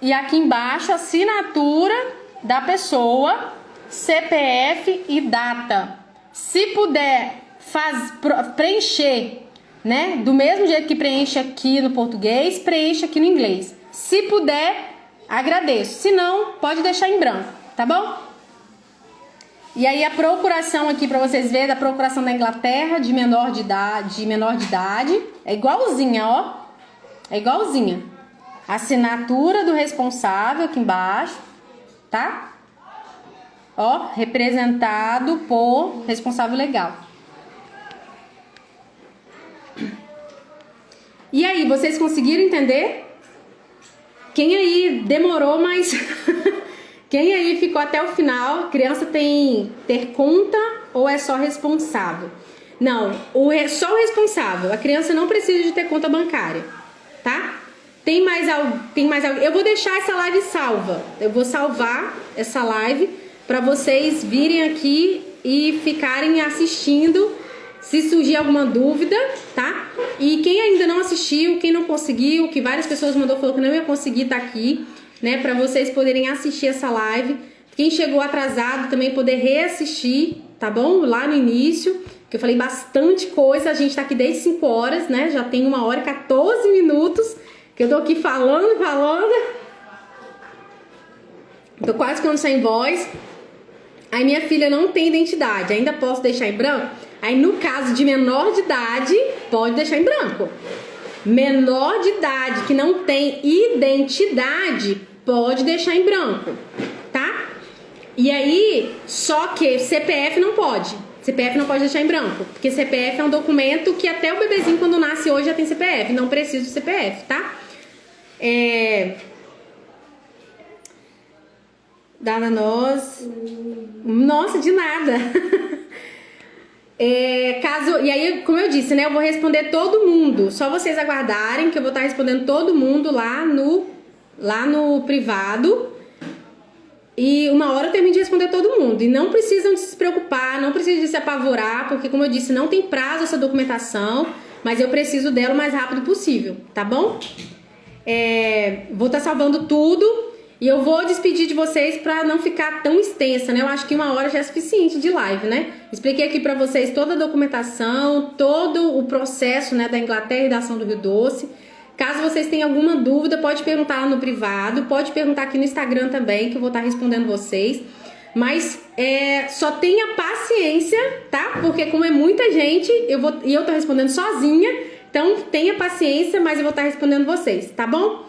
e aqui embaixo a assinatura da pessoa, CPF e data. Se puder preencher, né, do mesmo jeito que preenche aqui no português, preenche aqui no inglês. Se puder, agradeço. Se não, pode deixar em branco, tá bom? E aí a procuração aqui para vocês verem, da procuração da Inglaterra de menor de idade, é igualzinha, ó. É igualzinha. Assinatura do responsável aqui embaixo, tá? Ó, representado por responsável legal. E aí, vocês conseguiram entender? Quem aí demorou, mas quem aí ficou até o final? Criança tem ter conta ou é só responsável? Não, só o responsável. A criança não precisa de ter conta bancária, tá? Tem mais algo? Eu vou deixar essa live salva. Eu vou salvar essa live para vocês virem aqui e ficarem assistindo. Se surgir alguma dúvida, tá? E quem ainda não assistiu, quem não conseguiu, que várias pessoas falou que não ia conseguir tá aqui, né? Pra vocês poderem assistir essa live. Quem chegou atrasado também poder reassistir, tá bom? Lá no início, que eu falei bastante coisa. A gente tá aqui desde 5 horas, né? Já tem 1 hora e 14 minutos que eu tô aqui falando. Tô quase ficando sem voz. Aí minha filha não tem identidade, ainda posso deixar em branco? Aí no caso de menor de idade, pode deixar em branco. Menor de idade que não tem identidade, Pode deixar em branco, tá? E aí, só que CPF não pode. CPF não pode deixar em branco, porque CPF é um documento que até o bebezinho quando nasce hoje já tem CPF, não precisa do CPF, tá? Dada nós... Nossa, de nada. E aí, como eu disse, né, eu vou responder todo mundo. Só vocês aguardarem que eu vou estar respondendo todo mundo lá no privado. E uma hora eu termino de responder todo mundo. E não precisam de se preocupar, não precisam de se apavorar, porque como eu disse, não tem prazo essa documentação, mas eu preciso dela o mais rápido possível, tá bom? Vou estar salvando tudo e eu vou despedir de vocês pra não ficar tão extensa, né? Eu acho que uma hora já é suficiente de live, né? Expliquei aqui pra vocês toda a documentação, todo o processo, né, da Inglaterra e da Ação do Rio Doce. Caso vocês tenham alguma dúvida, pode perguntar lá no privado, pode perguntar aqui no Instagram também, que eu vou estar respondendo vocês. Mas só tenha paciência, tá? Porque como é muita gente, eu tô respondendo sozinha, então tenha paciência, mas eu vou estar respondendo vocês, tá bom?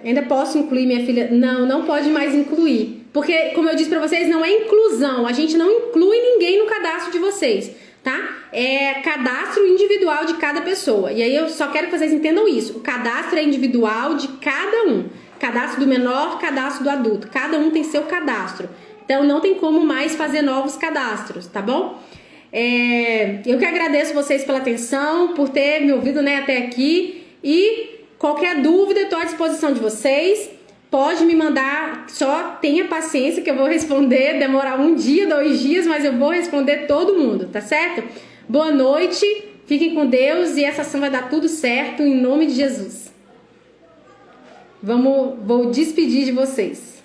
Ainda posso incluir minha filha? Não pode mais incluir. Porque, como eu disse pra vocês, não é inclusão. A gente não inclui ninguém no cadastro de vocês, tá? É cadastro individual de cada pessoa. E aí eu só quero que vocês entendam isso. O cadastro é individual de cada um. Cadastro do menor, cadastro do adulto. Cada um tem seu cadastro. Então não tem como mais fazer novos cadastros, tá bom? Eu que agradeço vocês pela atenção, por ter me ouvido, né, até aqui. E qualquer dúvida, eu tô à disposição de vocês. Pode me mandar, só tenha paciência que eu vou responder, demorar 1 dia, 2 dias, mas eu vou responder todo mundo, tá certo? Boa noite, fiquem com Deus e essa ação vai dar tudo certo em nome de Jesus. Vou despedir de vocês.